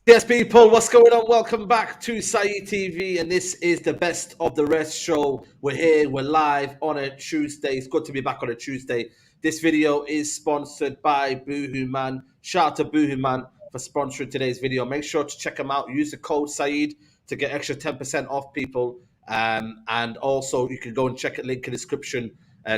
Yes, people, what's going on? Welcome back to Saeed TV, and this is the Best of the Rest show. We're here, we're live on a Tuesday. It's good to be back on a Tuesday. This video is sponsored by Boohoo Man. Shout out to Boohoo Man for sponsoring today's video. Make sure to check them out. Use the code Saeed to get extra 10% off, people. And also, you can go and check the link in the description.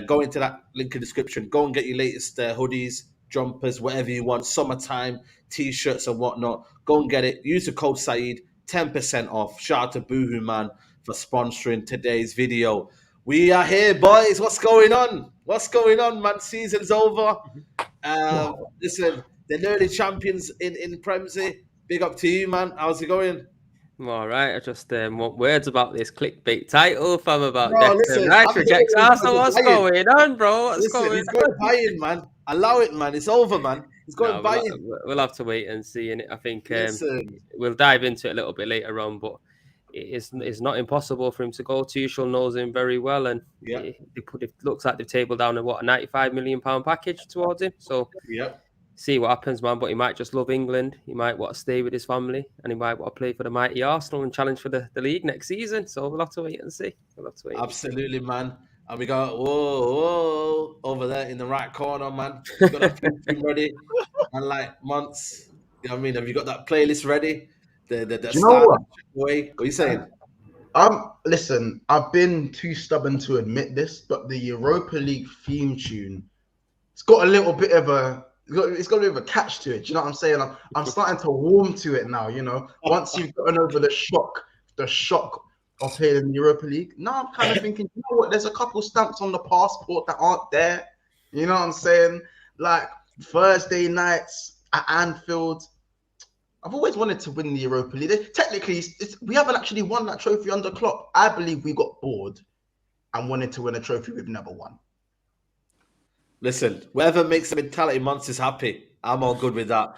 Go into that link in the description. Go and get your latest hoodies, jumpers, whatever you want, summertime, t-shirts and whatnot. Go and get it. Use the code Saeed, 10% off. Shout out to Boohoo Man for sponsoring today's video. We are here, boys. What's going on? What's going on, man? Season's over. Listen, they're nearly champions in Premsy. Big up to you, man. How's it going? I'm all right. I just want words about this clickbait title from about Declan Rice rejects Arsenal. What's going on, bro? What's going on? He's going buy-in, man. Allow it, man. It's over, man. He's going buy-in. We'll have to wait and see. And I think we'll dive into it a little bit later on. But it's not impossible for him to go. Tuchel knows him very well, and it looks like they've tabled down a £95 million package towards him. So see what happens, man. But he might just love England. He might want to stay with his family, and he might want to play for the mighty Arsenal and challenge for the league next season. So we'll have to wait and see. Absolutely, man. And we got whoa over there in the right corner, man. You got that team ready, and like months. You know what I mean? Have you got that playlist ready? Do you know what? What are you saying? Listen, I've been too stubborn to admit this, but the Europa League theme tune, it's got a little bit of a. It's got a bit of a catch to it. Do you know what I'm saying? I'm starting to warm to it now. You know, once you've gotten over the shock of playing in the Europa League. Now I'm kind of thinking, you know what? There's a couple stamps on the passport that aren't there. You know what I'm saying? Like Thursday nights at Anfield. I've always wanted to win the Europa League. Technically, we haven't actually won that trophy under Klopp. I believe we got bored and wanted to win a trophy we've never won. Listen, whatever makes the mentality monsters happy, I'm all good with that.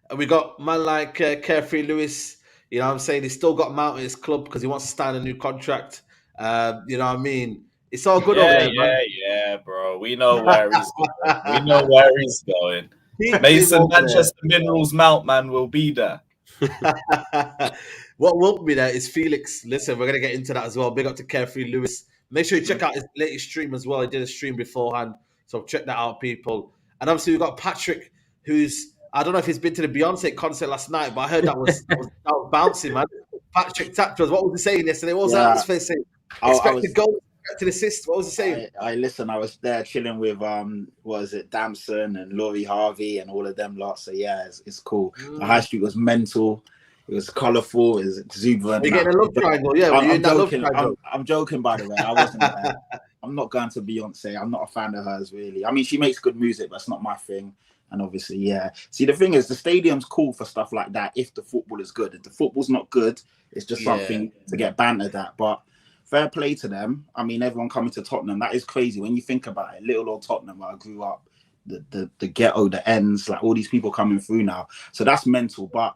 And we got man like Carefree Lewis. You know what I'm saying? He's still got Mount at his club because he wants to sign a new contract. You know what I mean? It's all good over there, man. Yeah, bro. We know where he's going. Mason Manchester Minerals Mount, man, will be there. What won't be there is Felix. Listen, we're going to get into that as well. Big up to Carefree Lewis. Make sure you check out his latest stream as well. He did a stream beforehand. So check that out, people. And obviously we've got Patrick, who's, I don't know if he's been to the Beyonce concert last night, but I heard that was bouncing, man. Patrick Tapters, what was he saying yesterday? What was that? Expected goal, expected assist. What was he saying? I listen. I was there chilling with Damson and Laurie Harvey and all of them lot. So yeah, it's cool. The high street was mental. It was colourful. It was exuberant. You're getting a love triangle, yeah. I'm joking, by the way. I wasn't there. I'm not going to Beyonce. I'm not a fan of hers, really. I mean, she makes good music, but it's not my thing. And obviously, yeah. See, the thing is, the stadium's cool for stuff like that if the football is good. If the football's not good, it's just something to get bantered at. But fair play to them. I mean, everyone coming to Tottenham, that is crazy. When you think about it, little old Tottenham, where I grew up, the ghetto, the ends, like all these people coming through now. So that's mental. But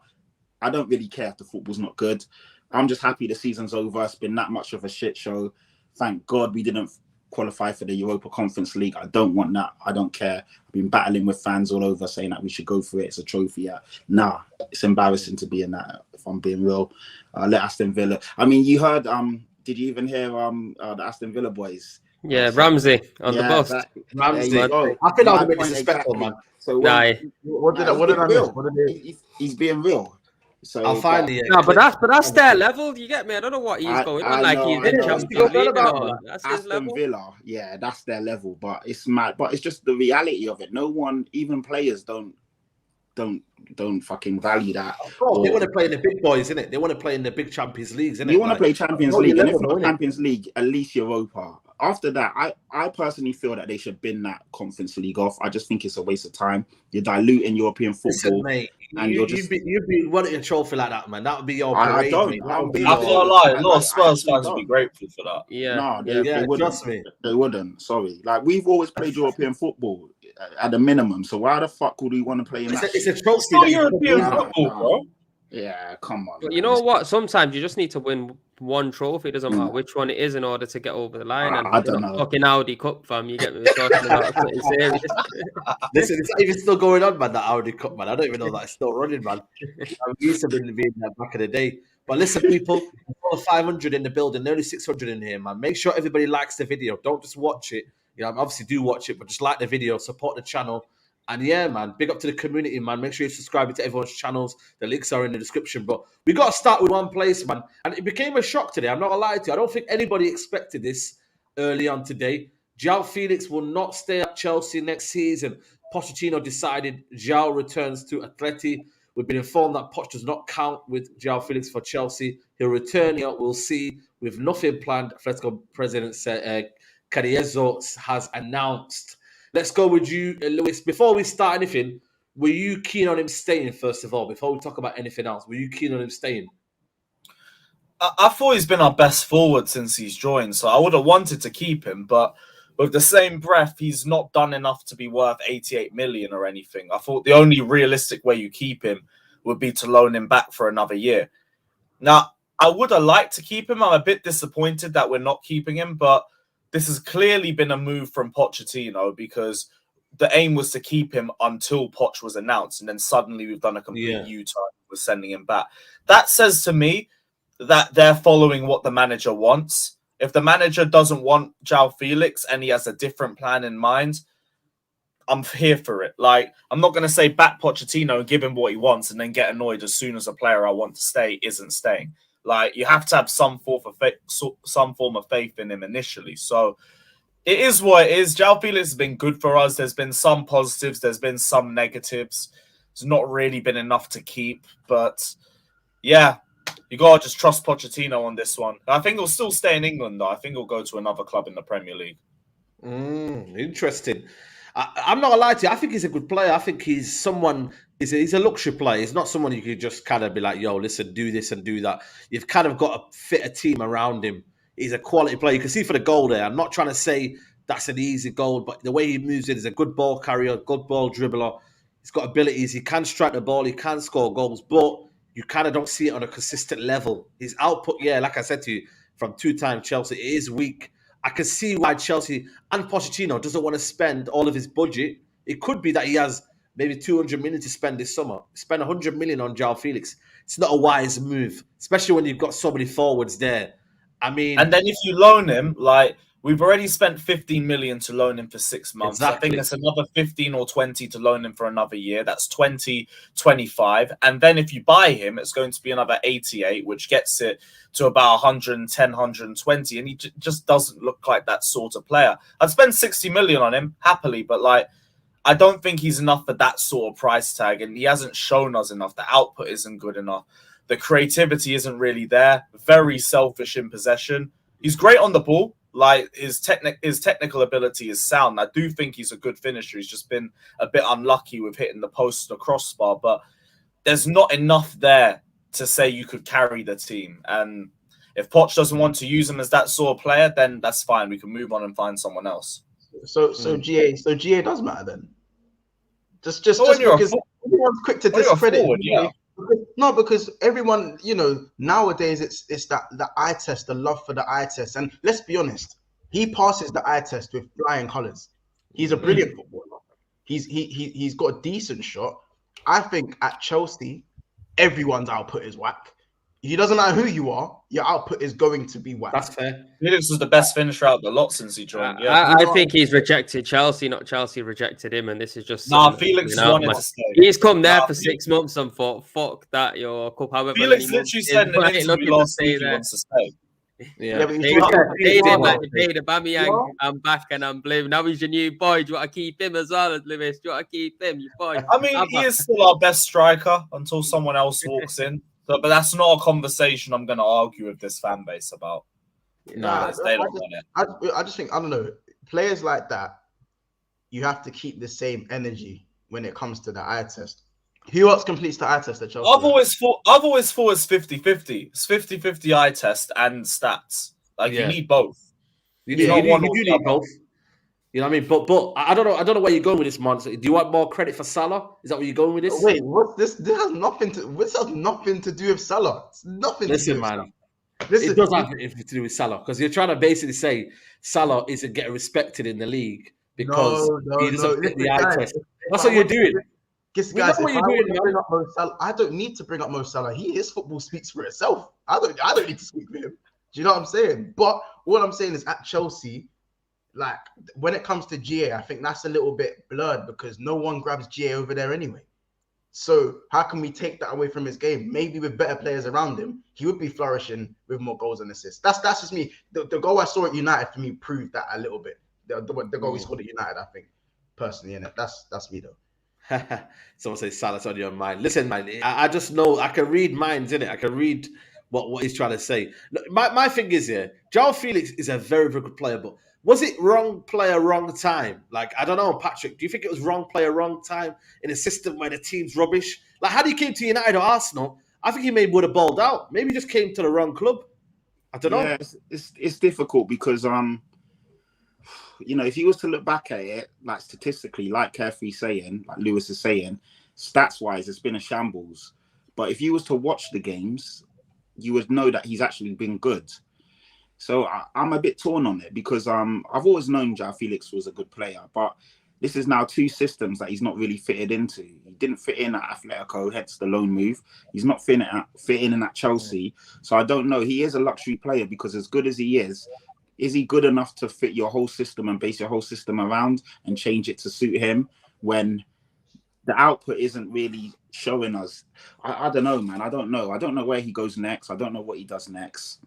I don't really care if the football's not good. I'm just happy the season's over. It's been that much of a shit show. Thank God we didn't qualify for the Europa Conference League. I don't want that. I don't care. I've been battling with fans all over saying that we should go for it. It's a trophy. Nah, it's embarrassing to be in that, if I'm being real. Let Aston Villa. I mean, you heard, did you even hear the Aston Villa boys? Yeah, Ramsey on the bus. Ramsey. I think that was a bit disrespectful, man. So what did I miss? He's being real. So I'll find it. No, but that's their level. You get me? I don't know what he's going on. Like he's in Champions League. That's his level. Villa, yeah, that's their level. But it's mad. But it's just the reality of it. No one, even players, don't fucking value that. Of course, they want to play in the big boys, innit? They want to play in the big Champions Leagues, innit? You want to play Champions League, and if not Champions League, at least Europa. After that, I personally feel that they should bin that Conference League off. I just think it's a waste of time. You're diluting European football. Listen, mate, and you'd be wanting a trophy like that, man. That would be your I parade, don't. mate. I can't lie, a lot of Spurs fans would be grateful for that. Yeah, they wouldn't. Trust me. They wouldn't. Sorry. Like, we've always played European football at a minimum. So why the fuck would we want to play in that? It's a trophy. It's not European football, bro. Yeah, come on. But you know what? Sometimes you just need to win one trophy. It doesn't matter which one it is in order to get over the line. And I don't know. Fucking Audi Cup, fam. You get me talking about something serious. Listen, it's not even still going on, man, that Audi Cup, man. I don't even know that it's still running, man. I used to be there back in the day. But listen, people, we're 500 in the building, nearly 600 in here, man. Make sure everybody likes the video. Don't just watch it. You know, obviously do watch it, but just like the video, support the channel. And yeah, man, big up to the community, man. Make sure you subscribe to everyone's channels. The links are in the description. But we got to start with one place, man. And it became a shock today. I'm not going to lie to you. I don't think anybody expected this early on today. Joao Felix will not stay at Chelsea next season. Pochettino decided Joao returns to Atleti. We've been informed that Poch does not count with Joao Felix for Chelsea. He'll return here. We'll see. With nothing planned, Atletico president Carriezo has announced. Let's go with you, Lewis. Before we start anything, were you keen on him staying, first of all? Before we talk about anything else, were you keen on him staying? I thought he's been our best forward since he's joined, so I would have wanted to keep him, but with the same breath, he's not done enough to be worth 88 million or anything. I thought the only realistic way you keep him would be to loan him back for another year. Now, I would have liked to keep him. I'm a bit disappointed that we're not keeping him, but this has clearly been a move from Pochettino because the aim was to keep him until Poch was announced, and then suddenly we've done a complete U-turn with sending him back. That says to me that they're following what the manager wants. If the manager doesn't want Joao Felix and he has a different plan in mind, I'm here for it. Like, I'm not going to say back Pochettino and give him what he wants and then get annoyed as soon as a player I want to stay isn't staying. Like, you have to have some form of faith in him initially. So it is what it is. Joao Felix has been good for us. There's been some positives. There's been some negatives. It's not really been enough to keep. But, yeah, you got to just trust Pochettino on this one. I think he'll still stay in England, though. I think he'll go to another club in the Premier League. Interesting. I'm not going to lie to you. I think he's a good player. I think he's someone... He's a luxury player. He's not someone you could just kind of be like, yo, listen, do this and do that. You've kind of got to fit a team around him. He's a quality player. You can see for the goal there. I'm not trying to say that's an easy goal, but the way he moves it is a good ball carrier, good ball dribbler. He's got abilities. He can strike the ball. He can score goals, but you kind of don't see it on a consistent level. His output, yeah, like I said to you, from two-time Chelsea, it is weak. I can see why Chelsea and Pochettino doesn't want to spend all of his budget. It could be that he has maybe 200 million to spend this summer. Spend 100 million on Joao Felix. It's not a wise move, especially when you've got so many forwards there. I mean... And then if you loan him, like, we've already spent 15 million to loan him for 6 months. Exactly. I think there's another 15 or 20 to loan him for another year. That's 20, 25. And then if you buy him, it's going to be another 88, which gets it to about 110, 120. And he just doesn't look like that sort of player. I'd spend 60 million on him happily, but like, I don't think he's enough for that sort of price tag, and he hasn't shown us enough. The output isn't good enough. The creativity isn't really there. Very selfish in possession. He's great on the ball. Like, his technical ability is sound. I do think he's a good finisher. He's just been a bit unlucky with hitting the post or crossbar, but there's not enough there to say you could carry the team. And if Poch doesn't want to use him as that sort of player, then that's fine. We can move on and find someone else. So GA does matter then. Just because everyone's quick to discredit. No, because everyone, nowadays it's that the eye test, the love for the eye test. And let's be honest, he passes the eye test with flying colours. He's a brilliant footballer. He's got a decent shot. I think at Chelsea, everyone's output is whack. It doesn't matter who you are, your output is going to be whack. That's fair. Felix was the best finisher out of the lot since he joined. I think he's rejected Chelsea, not Chelsea rejected him, and this is just... Felix wanted to stay. He's come there for 6 months and thought, fuck that, your cup, however Felix literally said in an interview last week he wants to stay. Yeah, but paid him like they paid Aubameyang. I'm back and I'm blue. Now he's your new boy. Do you want to keep him as well as Lewis? Do you want to keep him, your boy? I mean, he is still our best striker until someone else walks in. But that's not a conversation I'm going to argue with this fan base about. Nah, they don't want it. I just think, I don't know, players like that, you have to keep the same energy when it comes to the eye test. Who else completes the eye test at Chelsea? I've always thought it's 50-50. It's 50-50 eye test and stats. Like, you need both. You need both. You know what I mean? But I don't know where you're going with this, man. Do you want more credit for Salah? Is that where you're going with this? Wait, what's this? This has nothing to do with Salah. It's nothing to do with Salah. It does have to do with Salah because you're trying to basically say Salah isn't getting respected in the league because he doesn't fit the eye test. That's what you're doing. Guys, I don't need to bring up Mo Salah. His football speaks for itself. I don't need to speak for him. Do you know what I'm saying? But what I'm saying is at Chelsea, like when it comes to GA, I think that's a little bit blurred because no one grabs GA over there anyway. So how can we take that away from his game? Maybe with better players around him, he would be flourishing with more goals and assists. That's just me. The goal I saw at United for me proved that a little bit. The goal he scored at United, I think, personally, innit? That's me though. Someone says Salah's on your mind. Listen, man, I just know I can read minds, innit? I can read what he's trying to say. My thing is here, Joao Felix is a very, very good player, but was it wrong player, wrong time? Like, I don't know, Patrick, do you think it was wrong player, wrong time in a system where the team's rubbish? Like, had he came to United or Arsenal, I think he would have balled out. Maybe he just came to the wrong club. I don't know. Yeah, it's difficult because, you know, if you was to look back at it, like statistically, like Carefree saying, like Lewis is saying, stats-wise, it's been a shambles. But if you was to watch the games, you would know that he's actually been good. So I'm a bit torn on it because I've always known Joao Felix was a good player, but this is now two systems that he's not really fitted into. He didn't fit in at Atletico, hence the loan move. He's not fitting in at Chelsea. So I don't know. He is a luxury player because as good as he is he good enough to fit your whole system and base your whole system around and change it to suit him when the output isn't really showing us? I don't know, man. I don't know. I don't know where he goes next. I don't know what he does next.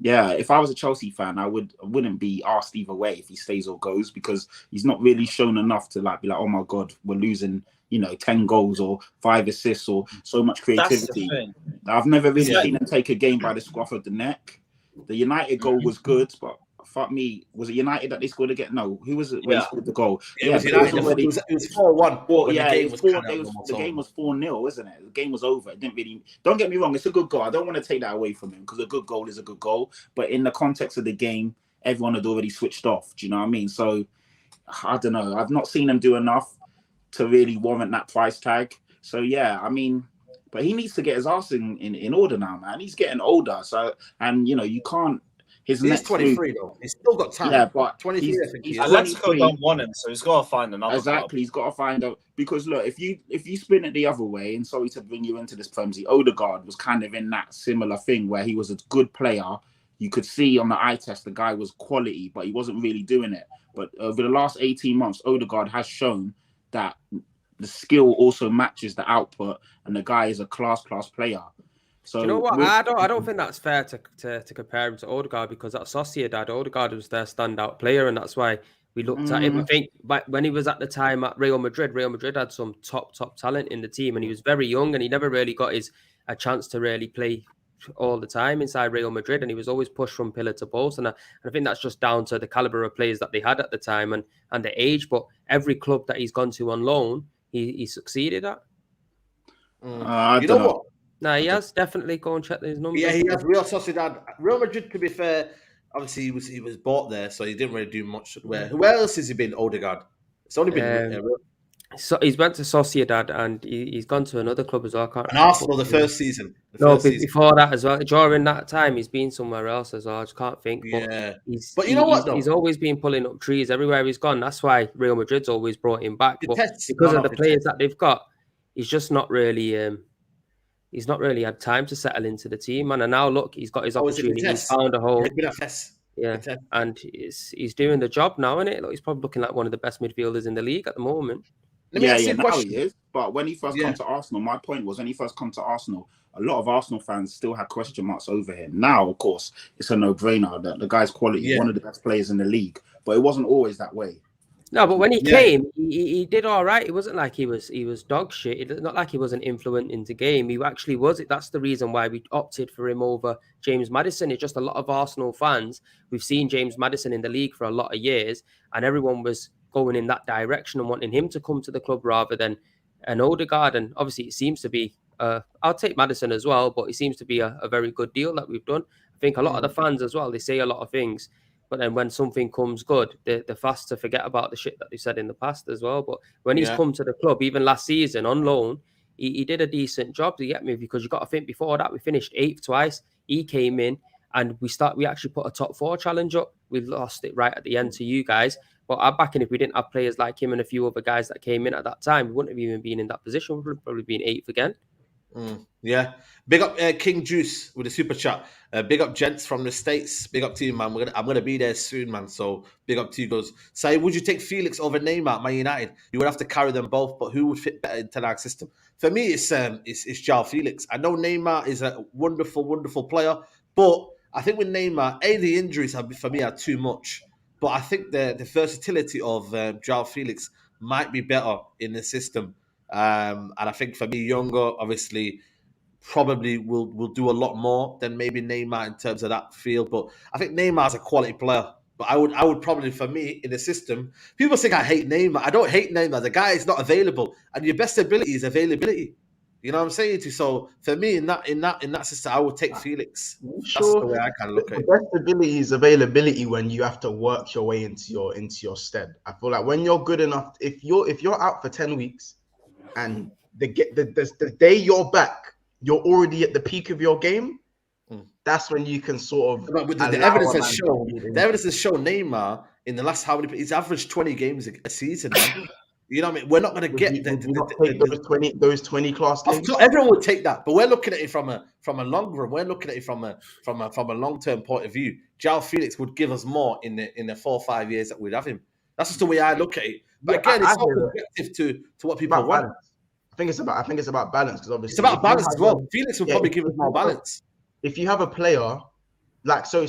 Yeah, if I was a Chelsea fan, I wouldn't be asked either way if he stays or goes because he's not really shown enough to like be like, oh my God, we're losing, 10 goals or 5 assists or so much creativity. I've never really seen him take a game by the scruff of the neck. The United goal was good, but fuck me, was it United that they scored again? No, who was it when he scored the goal? It was United. It was 4-1. Yeah, the game was 4-0, isn't it? The game was over. It didn't really. Don't get me wrong, it's a good goal. I don't want to take that away from him because a good goal is a good goal. But in the context of the game, everyone had already switched off. Do you know what I mean? So I don't know. I've not seen him do enough to really warrant that price tag. So yeah, I mean, but he needs to get his arse in order now, man. He's getting older. So you can't. He's 23 though. He's still got time. Yeah, but 23. I think Atletico don't want him, so he's got to find another. Exactly, club. He's got to find out because look, if you spin it the other way, and sorry to bring you into this, frenzy, Odegaard was kind of in that similar thing where he was a good player. You could see on the eye test the guy was quality, but he wasn't really doing it. But over the last 18 months, Odegaard has shown that the skill also matches the output, and the guy is a class player. So do you know what? I don't think that's fair to compare him to Odegaard because at Sociedad, Odegaard was their standout player, and that's why we looked at him. I think when he was at the time at Real Madrid had some top talent in the team, and he was very young, and he never really got a chance to really play all the time inside Real Madrid, and he was always pushed from pillar to post. And I think that's just down to the caliber of players that they had at the time and the age. But every club that he's gone to on loan, he succeeded at. You know what? No, he has definitely go and check his numbers. Yeah, he has. Real Sociedad, Real Madrid. To be fair, obviously he was bought there, so he didn't really do much. Where else has he been? Odegaard. It's only been. So he's went to Sociedad and he's gone to another club as well. And Arsenal the first season. Before that as well. During that time, he's been somewhere else as well. I just can't think. Yeah, but you know what? Though? He's always been pulling up trees everywhere he's gone. That's why Real Madrid's always brought him back. But because of the players that they've got, he's just not really. He's not really had time to settle into the team, man. And now look, he's got his opportunity. He's found a home. Yeah, and he's doing the job now, isn't it? Look, he's probably looking like one of the best midfielders in the league at the moment. Now he is. But when he first come to Arsenal, my point was when he first come to Arsenal, a lot of Arsenal fans still had question marks over him. Now, of course, it's a no-brainer that the guy's quality, one of the best players in the league. But it wasn't always that way. No, but when he came, he did all right. It wasn't like he was dog shit. It's not like he wasn't influent into game. He actually was. That's the reason why we opted for him over James Maddison. It's just a lot of Arsenal fans. We've seen James Maddison in the league for a lot of years, and everyone was going in that direction and wanting him to come to the club rather than an Odegaard. And obviously, it seems to be. I'll take Maddison as well, but it seems to be a very good deal that we've done. I think a lot of the fans as well. They say a lot of things. But then when something comes good, they're fast to forget about the shit that they said in the past as well. But when he's come to the club, even last season on loan, he did a decent job to get me, because you got to think before that we finished 8th twice. He came in and we actually put a top 4 challenge up. We lost it right at the end to you guys. But I back in, if we didn't have players like him and a few other guys that came in at that time, we wouldn't have even been in that position. We would have probably been 8th again. Yeah, big up King Juice with a super chat. Big up gents from the States. Big up to you, man. I'm gonna be there soon, man. So big up to you guys. Say, would you take Felix over Neymar at Man United? You would have to carry them both, but who would fit better in Ten Hag's system? For me, it's Joao Felix. I know Neymar is a wonderful, wonderful player, but I think with Neymar, the injuries for me are too much. But I think the versatility of Joao Felix might be better in the system. And I think for me, younger, obviously, probably will do a lot more than maybe Neymar in terms of that field. But I think Neymar's a quality player. But I would probably, for me, in the system, people think I hate Neymar. I don't hate Neymar. The guy is not available, and your best ability is availability. You know what I'm saying to you? So for me, in that system, I would take Felix. That's the way I kind of look at it. The best ability is availability when you have to work your way into your stead. I feel like when you're good enough, if you're out for 10 weeks. And the day you're back, you're already at the peak of your game. That's when you can sort of. But the evidence has shown. The evidence has shown Neymar in the last he's averaged 20 games a season. Man. You know what I mean? We're not going to get those 20 class games. Everyone would take that, but we're looking at it from a long run. We're looking at it from a long-term point of view. Joao Felix would give us more in the 4 or 5 years that we'd have him. That's just the way I look at it. But again, it's all objective to what people want. I think it's about balance, because obviously it's about balance as well. Felix will probably give us more balance. If you have a player let's say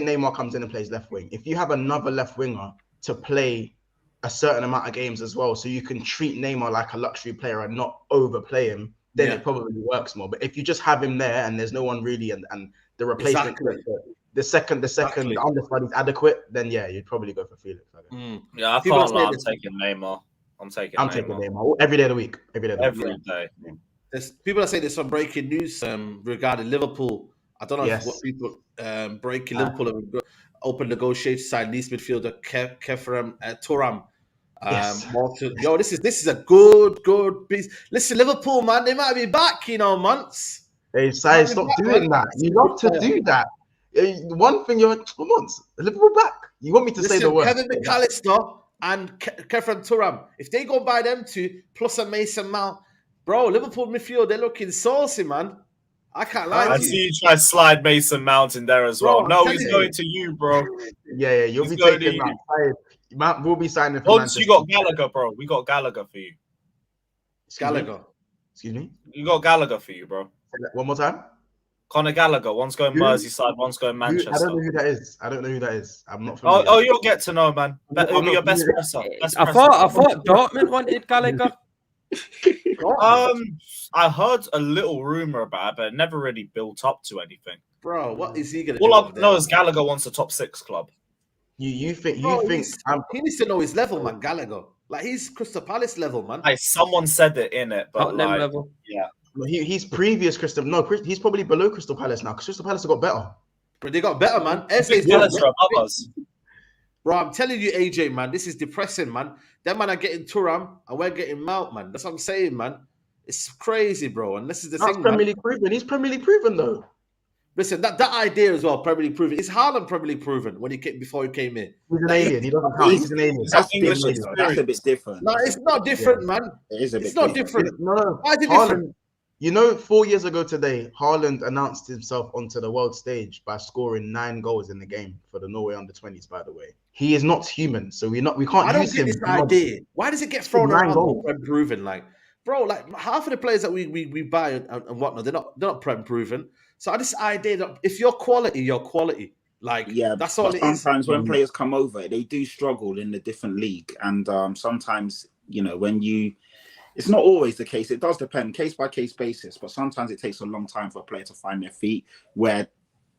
Neymar comes in and plays left wing. If you have another left winger to play a certain amount of games as well, so you can treat Neymar like a luxury player and not overplay him, then it probably works more. But if you just have him there and there's no one really, and the replacement, the second understudy is adequate, then you'd probably go for Felix. Yeah, I thought I'm taking Neymar. I'm taking Neymar every day of the week. Every day. There's people are saying there's some breaking news regarding Liverpool. I don't know what people breaking Liverpool have open negotiations signed Nice midfielder Kefrem Thuram. This is a good piece. Listen, Liverpool, man, they might be back, months. Hey, Sai, stop doing that. You love to do that. One thing you're come on, Liverpool back. You want me to say the word? Kevin McAllister and Kefrem Thuram. If they go by them two plus a Mason Mount, bro, Liverpool midfield, they're looking saucy, man. I can't lie to you. I see you try to slide Mason Mount in there as well. No, he's going to you, bro. Yeah, you'll be taking that. We'll be signing for Once you got Gallagher, bro. We got Gallagher for you. Gallagher. Excuse me? You got Gallagher for you, bro. One more time? Conor Gallagher. One's going Merseyside, one's going Manchester. I don't know who that is. I'm not familiar. Oh, you'll get to know, man. He'll be your best presser. I thought Dortmund wanted Gallagher. I heard a little rumor about it, but it never really built up to anything. Bro, what is he gonna do? All I know is Gallagher wants a top 6 club. You think he needs to know his level, man, Gallagher. Like he's Crystal Palace level, man. Someone said it in it, but level. Yeah. He's previous Crystal. No, he's probably below Crystal Palace now because Crystal Palace have got better. But they got better, man. Bro, I'm telling you, AJ, man, this is depressing, man. Them man are getting Thuram and we're getting Mount, man. That's what I'm saying, man. It's crazy, bro. And this is the thing, Premier League proven. He's Premier League proven, though. Listen, that idea as well, Premier League proven. Is Haaland Premier League proven before he came in? He's an alien. He doesn't count. He's an alien. That's a bit different. No, it's not different, man. It is a bit It's not different. No. Why is it different? 4 years ago today, Haaland announced himself onto the world stage by scoring 9 goals in the game for the Norway under-20s, by the way. He is not human, so we can't use him. I don't get this idea. Why does it get thrown around Prem proven? Like, bro, like half of the players that we buy and whatnot, they're not Prem proven. So this idea that if you're quality, you're quality. Like, that's all it is. Sometimes when players come over, they do struggle in a different league. And sometimes, it's not always the case. It does depend, case by case basis. But sometimes it takes a long time for a player to find their feet. Where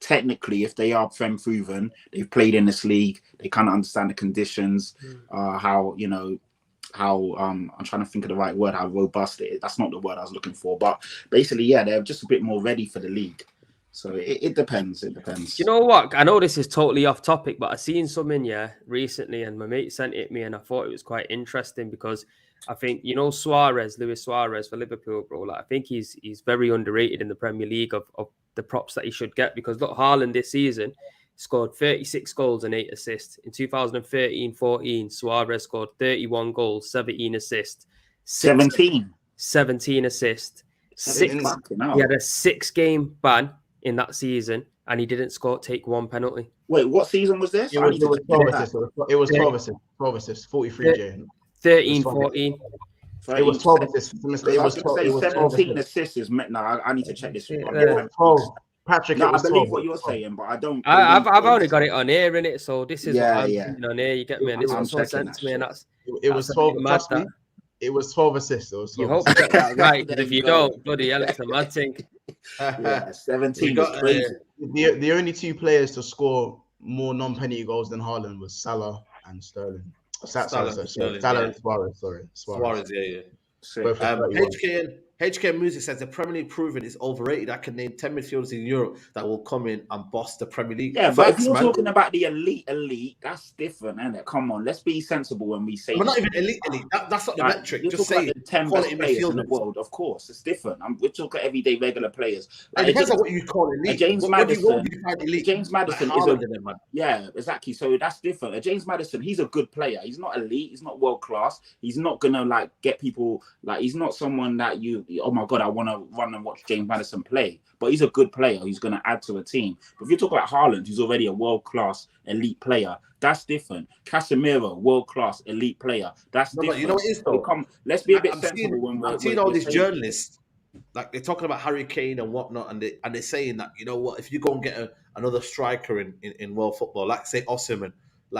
technically, if they are Prem proven, they've played in this league, they kind of understand the conditions, how I'm trying to think of the right word, how robust it is. That's not the word I was looking for. But basically, they're just a bit more ready for the league. So it depends. It depends. You know what? I know this is totally off topic, but I seen something recently, and my mate sent it me, and I thought it was quite interesting because I think Luis Suarez for Liverpool, bro. Like I think he's very underrated in the Premier League of the props that he should get because look, Haaland this season scored 36 goals and 8 assists. In 2013-14, Suarez scored 31 goals, 17 assists. 17 assists. He had a 6-game ban in that season, and he didn't take one penalty. Wait, what season was this? It was 12 assists. 12 assists. 43 J. 13-14. It was 12 assists. It was 17 assists. No, I need to check this. 12. Patrick, no, I believe what you're saying, but I don't. I've only got it on here, innit? So this is what I'm seeing on here. You get me? And this was sent to me, and it was 12. Trust me, it was 12 assists. You hope you get that right, because if you don't, bloody hell, it's a mad thing. 17 is crazy. The only 2 players to score more non-penalty goals than Haaland was Salah and Sterling. Salah and Suarez. Sorry, Suarez. Yeah. HK Music says the Premier League proven is overrated. I can name 10 midfielders in Europe that will come in and boss the Premier League. Yeah, but if you're talking about the elite, that's different, isn't it? Come on, let's be sensible when we say. We're not even elite. That's not the metric. You're just talking say about the 10 best players in the world. Of course, it's different. We're talking everyday regular players. It depends on what you call elite. James Maddison. James Maddison is exactly. So that's different. James Maddison, he's a good player. He's not elite. He's not world class. He's not gonna get people. He's not someone that oh my god, I want to run and watch James Maddison play. But he's a good player. He's going to add to a team. But if you talk about Haaland, who's already a world-class elite player, that's different. Casemiro, world-class elite player, that's different. But you know what it is, though? Let's be a bit sensible when we're seeing all these journalists, they're talking about Harry Kane and whatnot, and they're saying that, you know what, if you go and get another striker in world football, like say Osimhen,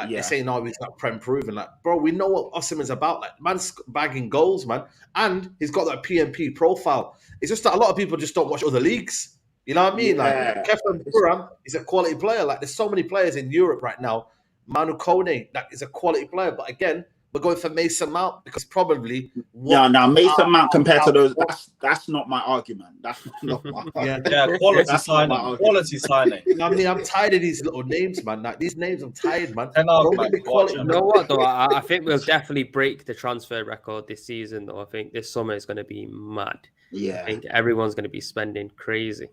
they're saying, no, he's not Prem proven. Bro, we know what Osimhen's about. Man's bagging goals, man. And he's got that PMP profile. It's just that a lot of people just don't watch other leagues. You know what I mean? Kefren Turam is a quality player. There's so many players in Europe right now. Manu Kone, that is a quality player. But again, we're going for Mason Mount because probably Mason Mount compared to those, that's not my argument. That's not my argument. Quality signing. I mean, I'm tired of these little names, man. These names, I'm tired, man. You know what, though? I think we'll definitely break the transfer record this season, though. I think this summer is going to be mad. Yeah. I think everyone's going to be spending crazy.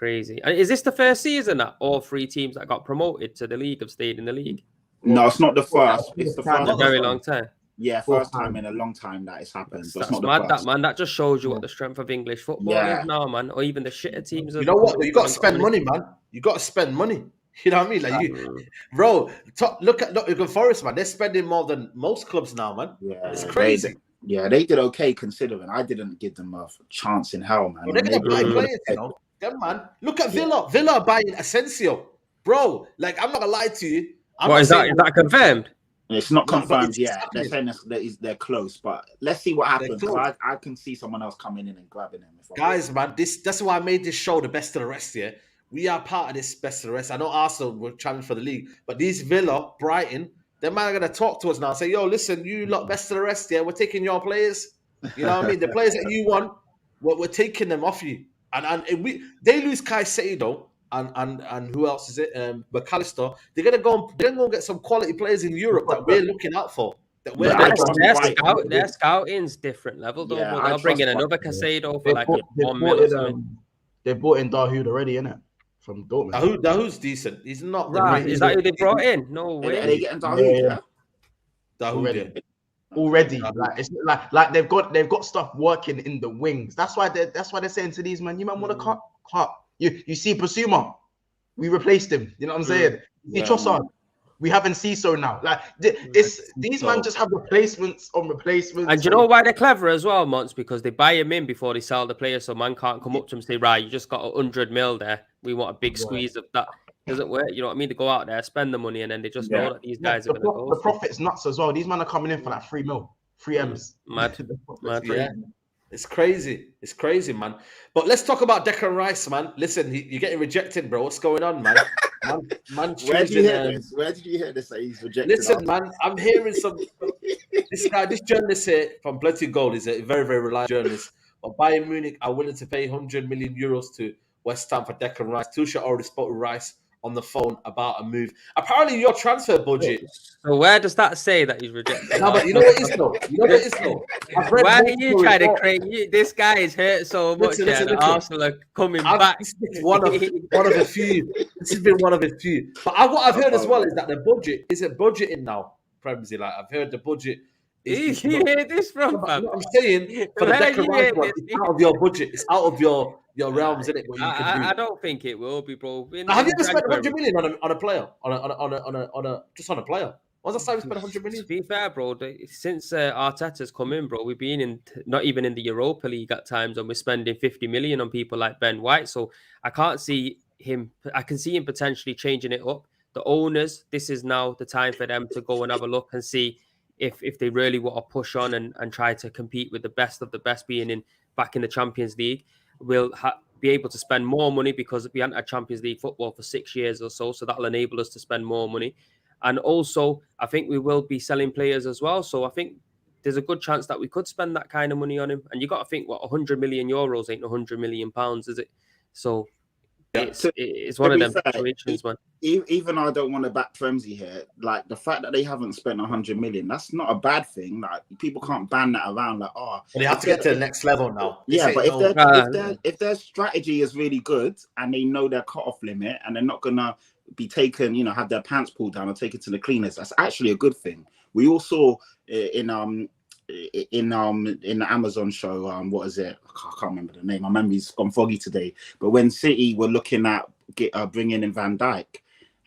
And is this the first season that all 3 teams that got promoted to the league have stayed in the league? No, it's not the first. It's the first. A very long time. Yeah, first time in a long time that it's happened. That's mad, that man. That just shows you what the strength of English football is now, man. Or even the shitter teams. You know what? You got to spend money, man. You got to spend money. You know what I mean? Bro, look at Forest, man. They're spending more than most clubs now, man. Yeah, it's crazy. They did okay considering. I didn't give them a chance in hell, man. Well, they're going to buy players, you know. Them, man. Look at Villa. Villa buying Asensio. Bro, I'm not going to lie to you. Is that confirmed? It's not confirmed yet. They're saying they're close, but let's see what happens. I can see someone else coming in and grabbing him. Guys, man, that's why I made this show the best of the rest. Yeah, we are part of this best of the rest. I know Arsenal will challenge for the league, but these Villa, Brighton, they're going to talk to us now and say, "Yo, listen, you lot best of the rest. Yeah, we're taking your players. You know what I mean? The players that you want, we're taking them off you." And they lose Caicedo. And who else is it? McAllister. They're gonna go and get some quality players in Europe that we're looking out for. Their scouting's different level though. Yeah, they'll bring in another Caicedo for $1 million. They bought in Dahoud already, innit? From Dortmund. Dahoud's decent. He's not right. Is that who they brought in? No way. Are they getting Dahoud? Dahoud already. It's like they've got stuff working in the wings. That's why they're saying to these man, you man want to cut. You see Basuma, we replaced him. You know what I'm saying? You see Trossard, we haven't Ciso now. These man just have replacements on replacements. And you know why they're clever as well, Monts? Because they buy him in before they sell the player, so man can't come up to him and say, right, you just got 100 mil there. We want a big squeeze of that. Doesn't work. You know what I mean? They go out there, spend the money, and then they just know that these guys are going to go. The profit's nuts as well. These men are coming in for 3 mil, 3 M's. Mad. Yeah. It's crazy, man. But let's talk about Declan Rice, man. Listen, you're getting rejected, bro. What's going on, man? Man, where did you hear this? That he's rejected. Listen, man, I'm hearing some. This journalist here from Bloody Gold is a very, very reliable journalist. But Bayern Munich are willing to pay 100 million euros to West Ham for Declan Rice. Tuchel already spoke to Rice on the phone about a move. Apparently, your transfer budget. So where does that say that he's rejected? No, but you know what it is though. You know what it is though. Why are you trying to create? This guy is hurt so much. Listen. Arsenal are coming back. This is one of a few. This has been one of a few. But what I've heard as well is that the budget isn't budgeting now. Premsy, like I've heard the budget. You hear this from? I'm saying for the Declan Rice one, it's out of your budget. It's out of your realms, isn't it? I don't think it will be, bro. Have you ever spent 100 million on a player? Just on a player? When's the last time we spent 100 million? To be fair, bro, since Arteta's come in, bro, we've been in not even in the Europa League at times, and we're spending 50 million on people like Ben White. So I can't see him. I can see him potentially changing it up. The owners, this is now the time for them to go and have a look and see if they really want to push on and try to compete with the best of the best, being back in the Champions League. We'll be able to spend more money because we haven't had Champions League football for 6 years or so. So that'll enable us to spend more money. And also, I think we will be selling players as well. So I think there's a good chance that we could spend that kind of money on him. And you got to think, 100 million euros ain't 100 million pounds, is it? So it's one of them situations, man. Even though I don't want to back Fremsy here, like the fact that they haven't spent 100 million, that's not a bad thing. Like people can't ban that around. Like, but they have to get to the next level now. Yeah, but if their strategy is really good and they know their cut-off limit and they're not gonna be taken, have their pants pulled down or taken to the cleaners, that's actually a good thing. We all saw in the Amazon show, what is it? I can't remember the name. My memory's gone foggy today. But when City were looking at bringing in Van Dijk,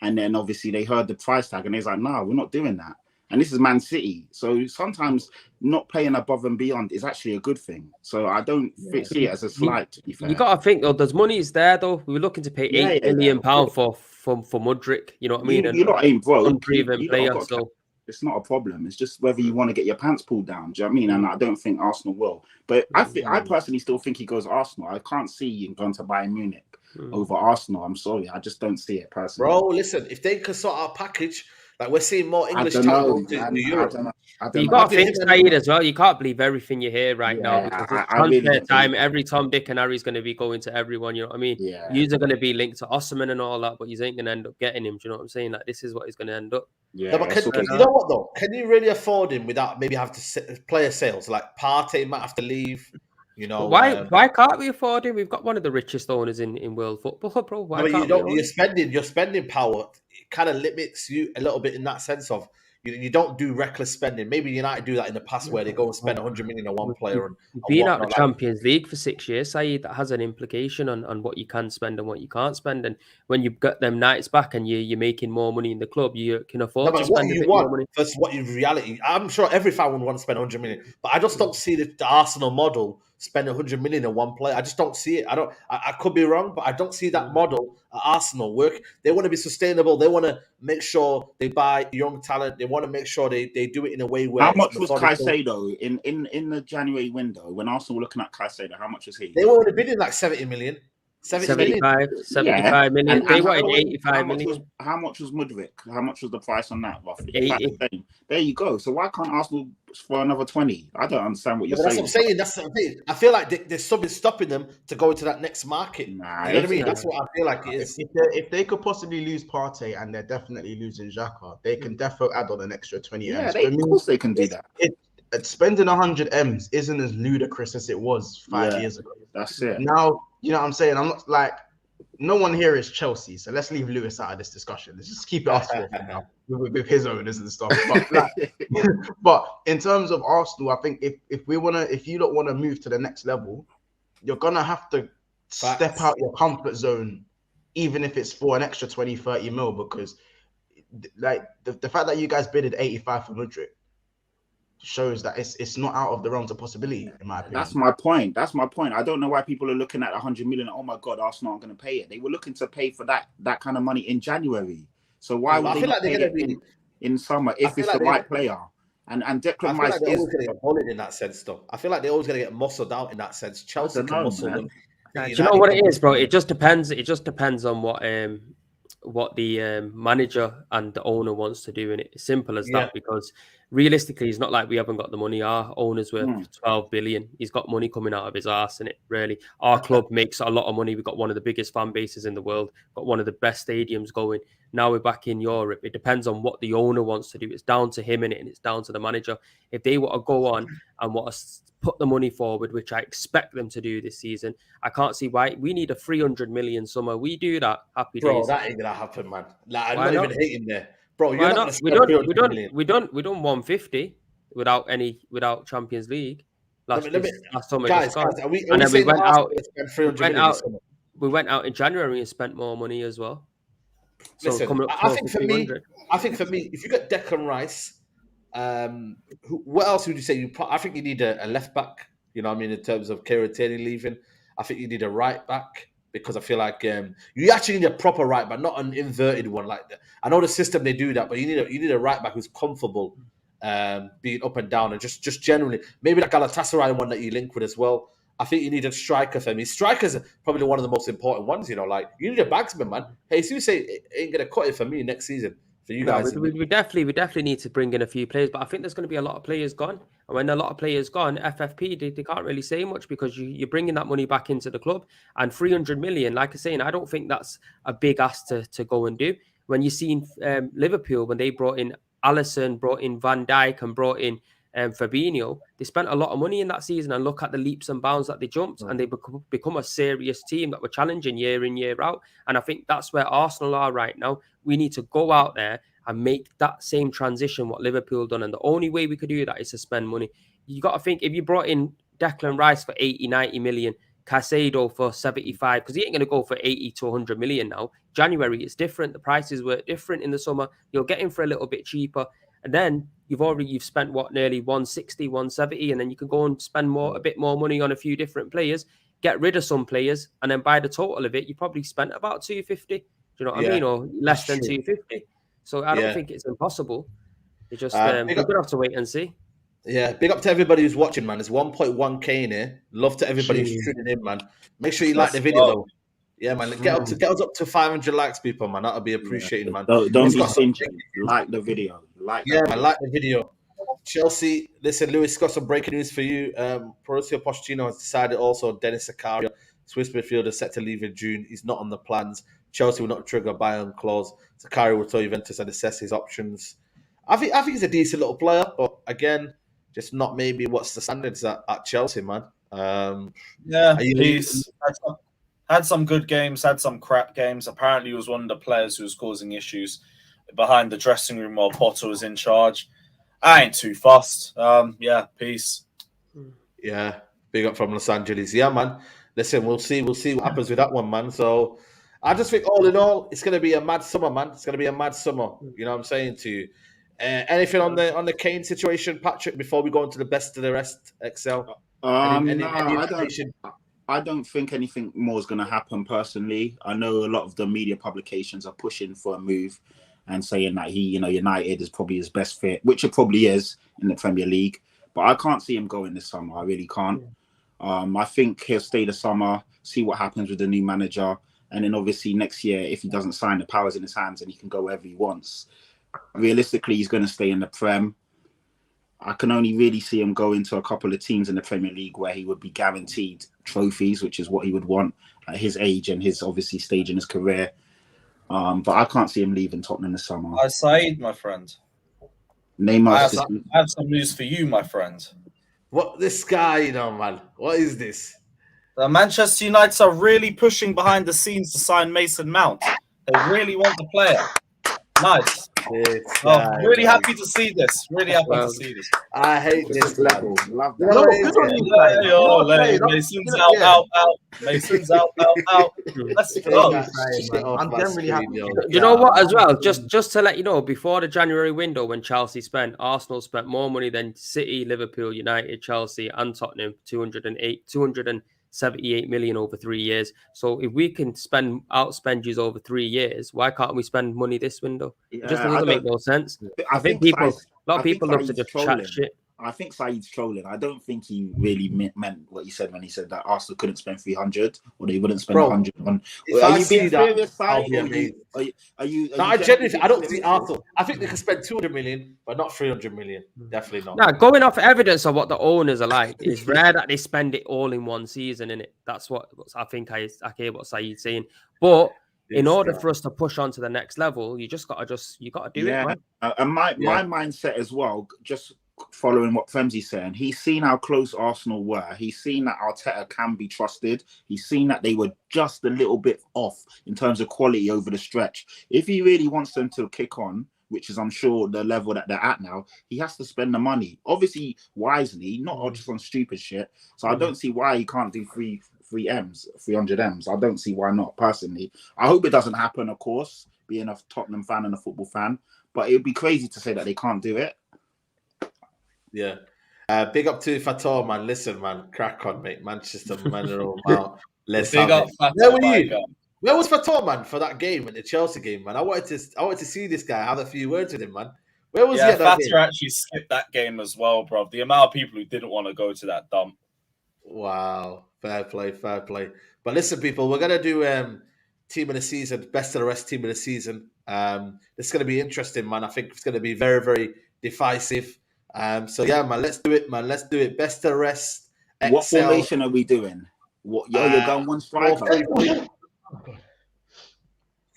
and then obviously they heard the price tag and they was like, "No, we're not doing that." And this is Man City, so sometimes not playing above and beyond is actually a good thing. So I don't see it as a slight. To be fair, you got to think though. There's money is there though. We were looking to pay £8 million for Mudryk. You know what I mean? You're not ain't broke. Unproven player, so. It's not a problem. It's just whether you want to get your pants pulled down. Do you know what I mean? And I don't think Arsenal will. But I personally still think he goes Arsenal. I can't see him going to Bayern Munich over Arsenal. I'm sorry. I just don't see it personally. Bro, listen, if they can sort out a package, like we're seeing more English talent to Europe. You got to think, Saeed, as well. You can't believe everything you hear right now. Because transfer time, every Tom, Dick and Harry is going to be going to everyone. You know what I mean? Yeah. Yous are going to be linked to Osimhen and all that, but you ain't going to end up getting him. Do you know what I'm saying? Like, this is what he's going to end up. Yeah, but you know what though? Can you really afford him without maybe having to player sales? Like Partey might have to leave. Why can't we afford him? We've got one of the richest owners in world football, bro. Why can't your spending power kind of limits you a little bit in that sense of you don't do reckless spending. Maybe United do that in the past where they go and spend 100 million on one player. And being out of the Champions League for 6 years, Saeed, that has an implication on what you can spend and what you can't spend. And when you've got them nights back and you're making more money in the club, you can afford to spend a bit more money. That's what in reality. I'm sure every fan would want to spend 100 million, but I just don't see the Arsenal model spend 100 million on one player. I just don't see it. I could be wrong, but I don't see that model at Arsenal work. They want to be sustainable. They want to make sure they buy young talent. They want to make sure they do it in a way where. How much was Caicedo in the January window when Arsenal were looking at Caicedo? How much was he? They were only bidding like 70 million. 75 million. They wanted 85 million. How much was Mudryk? How much was the price on that roughly? 80. There you go. So why can't Arsenal for another 20? I don't understand what you're saying. That's what I'm saying. That's the thing. I feel like there's something stopping them to go into that next market. Nah, you know what I mean? That's what I feel like it is. If they could possibly lose Partey and they're definitely losing Xhaka, they can definitely add on an extra 20 M's. Of course they can do that. Spending 100 M's isn't as ludicrous as it was 5 years ago. That's it. Now, you know what I'm saying? I'm not like, no one here is Chelsea, so let's leave Lewis out of this discussion. Let's just keep it us for now with his owners and stuff. But, but in terms of Arsenal, I think if you don't want to move to the next level, you're gonna have to step out your comfort zone, even if it's for an extra 20-30 mil, because like the fact that you guys bidded 85 for Mudryk shows that it's not out of the realms of possibility, in my opinion. That's my point. I don't know why people are looking at 100 million. Oh my God, Arsenal aren't going to pay it. They were looking to pay for that kind of money in January. So why would they not pay it in summer if it's the right player? And Declan Rice is going to get bullied in that sense, though. I feel like they're always going to get muscled out in that sense. Chelsea can muscle them. Do you know what it is, bro? It just depends. It just depends on what the manager and the owner wants to do, and it's simple as that. Because realistically, it's not like we haven't got the money. Our owner's worth 12 billion. He's got money coming out of his arse, in it. Really, our club makes a lot of money. We've got one of the biggest fan bases in the world. Got one of the best stadiums going. Now we're back in Europe. It depends on what the owner wants to do. It's down to him, in it, and it's down to the manager. If they want to go on and want to put the money forward, which I expect them to do this season, I can't see why. We need a 300 million summer. We do that. Happy days. Bro, that ain't gonna happen, man. Like, I'm not even hating there. Bro, you're why not not? gonna spend We done 150 without Champions League last summer. Guys, and then we went out in January and spent more money as well. So listen, I think for me, if you get Declan Rice, what else would you say? I think you need a left back. You know what I mean, in terms of Kieran Tierney leaving. I think you need a right back, because I feel like you actually need a proper right back, not an inverted one like that. I know the system they do that, but you need a right back who's comfortable being up and down, and just generally maybe that Galatasaray one that you link with as well. I think you need a striker for me. Strikers are probably one of the most important ones. You know, like you need a bagsman, man. Hey, so you say it ain't gonna cut it for me next season. For you guys, we definitely need to bring in a few players, but I think there's going to be a lot of players gone. And when a lot of players gone, FFP they can't really say much, because you're bringing that money back into the club. And 300 million, like I say, I don't think that's a big ask to go and do. When you seen Liverpool, when they brought in Alisson, brought in Van Dijk, and brought in Fabinho, they spent a lot of money in that season, and look at the leaps and bounds that they jumped, and they become a serious team that were challenging year in, year out. And I think that's where Arsenal are right now. We need to go out there and make that same transition what Liverpool done. And the only way we could do that is to spend money. You got to think, if you brought in Declan Rice for 80, 90 million, Caicedo for 75, because he ain't going to go for 80 to 100 million now. January, it's different. The prices were different in the summer. You'll get him for a little bit cheaper. And then you've spent nearly 160, 170, and then you can go and spend a bit more money on a few different players, get rid of some players, and then by the total of it, you probably spent about 250. Do you know what I mean? Or less than 250. So I don't think it's impossible. It's just we're going to have to wait and see. Yeah, big up to everybody who's watching, man. There's 1.1k in here. Love to everybody who's tuning in, man. Make sure you like the video, though. Yeah, man. Get us up to 500 likes, people, man. That'll be appreciated, man. Don't be stingy. Like the video. Like the video. Chelsea, listen, Lewis, got some breaking news for you. Mauricio Pochettino has decided also Dennis Zakaria, Swiss midfielder, set to leave in June. He's not on the plans. Chelsea will not trigger a buy-on clause. Zakaria will tell Juventus and assess his options. I think he's a decent little player, but again, just not maybe what's the standards at Chelsea, man. He's had some good games, had some crap games. Apparently, he was one of the players who was causing issues behind the dressing room while Potter was in charge. I ain't too fussed. Peace. Yeah, big up from Los Angeles. Yeah, man. Listen, we'll see what happens with that one, man. So I just think all in all, it's going to be a mad summer, man. It's going to be a mad summer. You know what I'm saying to you? Anything on the Kane situation, Patrick, before we go into the best of the rest, Excel? I don't think anything more is going to happen personally. I know a lot of the media publications are pushing for a move and saying that United is probably his best fit, which it probably is in the Premier League. But I can't see him going this summer. I really can't. I think he'll stay the summer, see what happens with the new manager. And then obviously next year, if he doesn't sign, the power's in his hands and he can go wherever he wants. Realistically, he's going to stay in the Prem. I can only really see him going to a couple of teams in the Premier League where he would be guaranteed trophies, which is what he would want at his age and his obviously stage in his career. But I can't see him leaving Tottenham this summer. Saeed, my friend. I have some news for you, my friend. What this guy, man? What is this? The Manchester United are really pushing behind the scenes to sign Mason Mount. They really want the player. Nice. Really happy to see this. Really happy to see this. I hate this level. Love that. Mason's out. Mason's out. Let's go. I'm generally happy. You know what, as well, just to let you know, before the January window, when Arsenal spent more money than City, Liverpool, United, Chelsea, and Tottenham, 278 million over 3 years. So if we can outspend you over 3 years, why can't we spend money this window? It just doesn't make no sense. I think a lot of people love to just chat shit. I think Saeed's trolling. I don't think he really meant what he said when he said that Arsenal couldn't spend 300 or they wouldn't spend 100 on. Are you being serious, Saeed? Are you? No, I genuinely, I don't see Arsenal. I think they can spend 200 million, but not 300 million. Definitely not. No, going off evidence of what the owners are like, it's rare that they spend it all in one season, innit? That's what I think I hear what Saeed's saying. But in order for us to push on to the next level, you got to do it, man. And my mindset as well, just following what Femzi's saying, he's seen how close Arsenal were. He's seen that Arteta can be trusted. He's seen that they were just a little bit off in terms of quality over the stretch. If he really wants them to kick on, which is, I'm sure, the level that they're at now, he has to spend the money. Obviously, wisely, not just on stupid shit. So I don't see why he can't do 300 M's. I don't see why not, personally. I hope it doesn't happen, of course, being a Tottenham fan and a football fan. But it would be crazy to say that they can't do it. Yeah. Big up to Fator, man. Listen, man. Crack on, mate. Manchester, Mineral Mount. Let's big have up, it. Where were you? Where was Fator, man, for that game, in the Chelsea game, man? I wanted to see this guy, have a few words with him, man. Where was he at that game? Fator actually skipped that game as well, bro. The amount of people who didn't want to go to that dump. Wow. Fair play, fair play. But listen, people, we're going to do team of the season, best of the rest team of the season. It's going to be interesting, man. I think it's going to be very, very decisive. So, yeah, man, let's do it, man. Let's do it. Best of the rest. Excel. What formation are we doing? You're going one striker?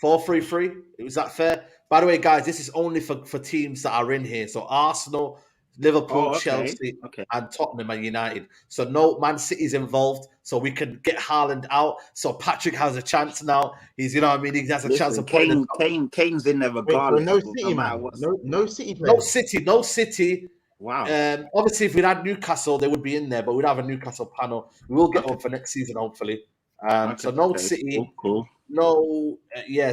4-3-3. Was that fair? By the way, guys, this is only for teams that are in here. So Arsenal, Liverpool, Chelsea, and Tottenham and United. So no Man City's involved. So we can get Haaland out. So Patrick has a chance now. He's, you know what I mean? He has a chance of putting Kane's in there regardless. No City, man. No City players. No City. Wow. Obviously, if we had Newcastle, they would be in there, but we'd have a Newcastle panel. We will get one for next season, hopefully. So no City. Cool. No,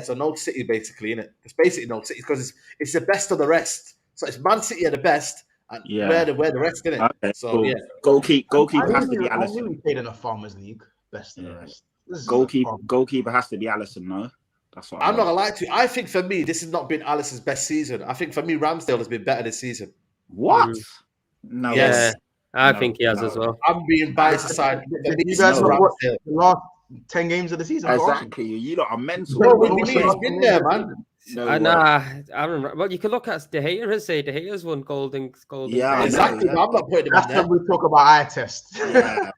so no City basically, innit? It's basically no City because it's the best of the rest. So it's Man City are the best, and we're the rest, innit? Okay, so cool. Goalkeeper has to be Alisson. I knew we played in a Farmers League. Best of the rest. Goalkeeper has to be Alisson, no? That's what I'm not gonna lie to you. I think for me, this has not been Alisson's best season. I think for me, Ramsdale has been better this season. What? No. Yes. I think he has as well. I'm being biased aside. You guys know what the last 10 games of the season? Exactly. You lot are mental. No, what do you mean? He's been there, man. I remember. Well, you can look at De Gea and say De Gea's won golden. Yeah, exactly. I'm not putting him That's in there. when we talk about eye test. Yeah.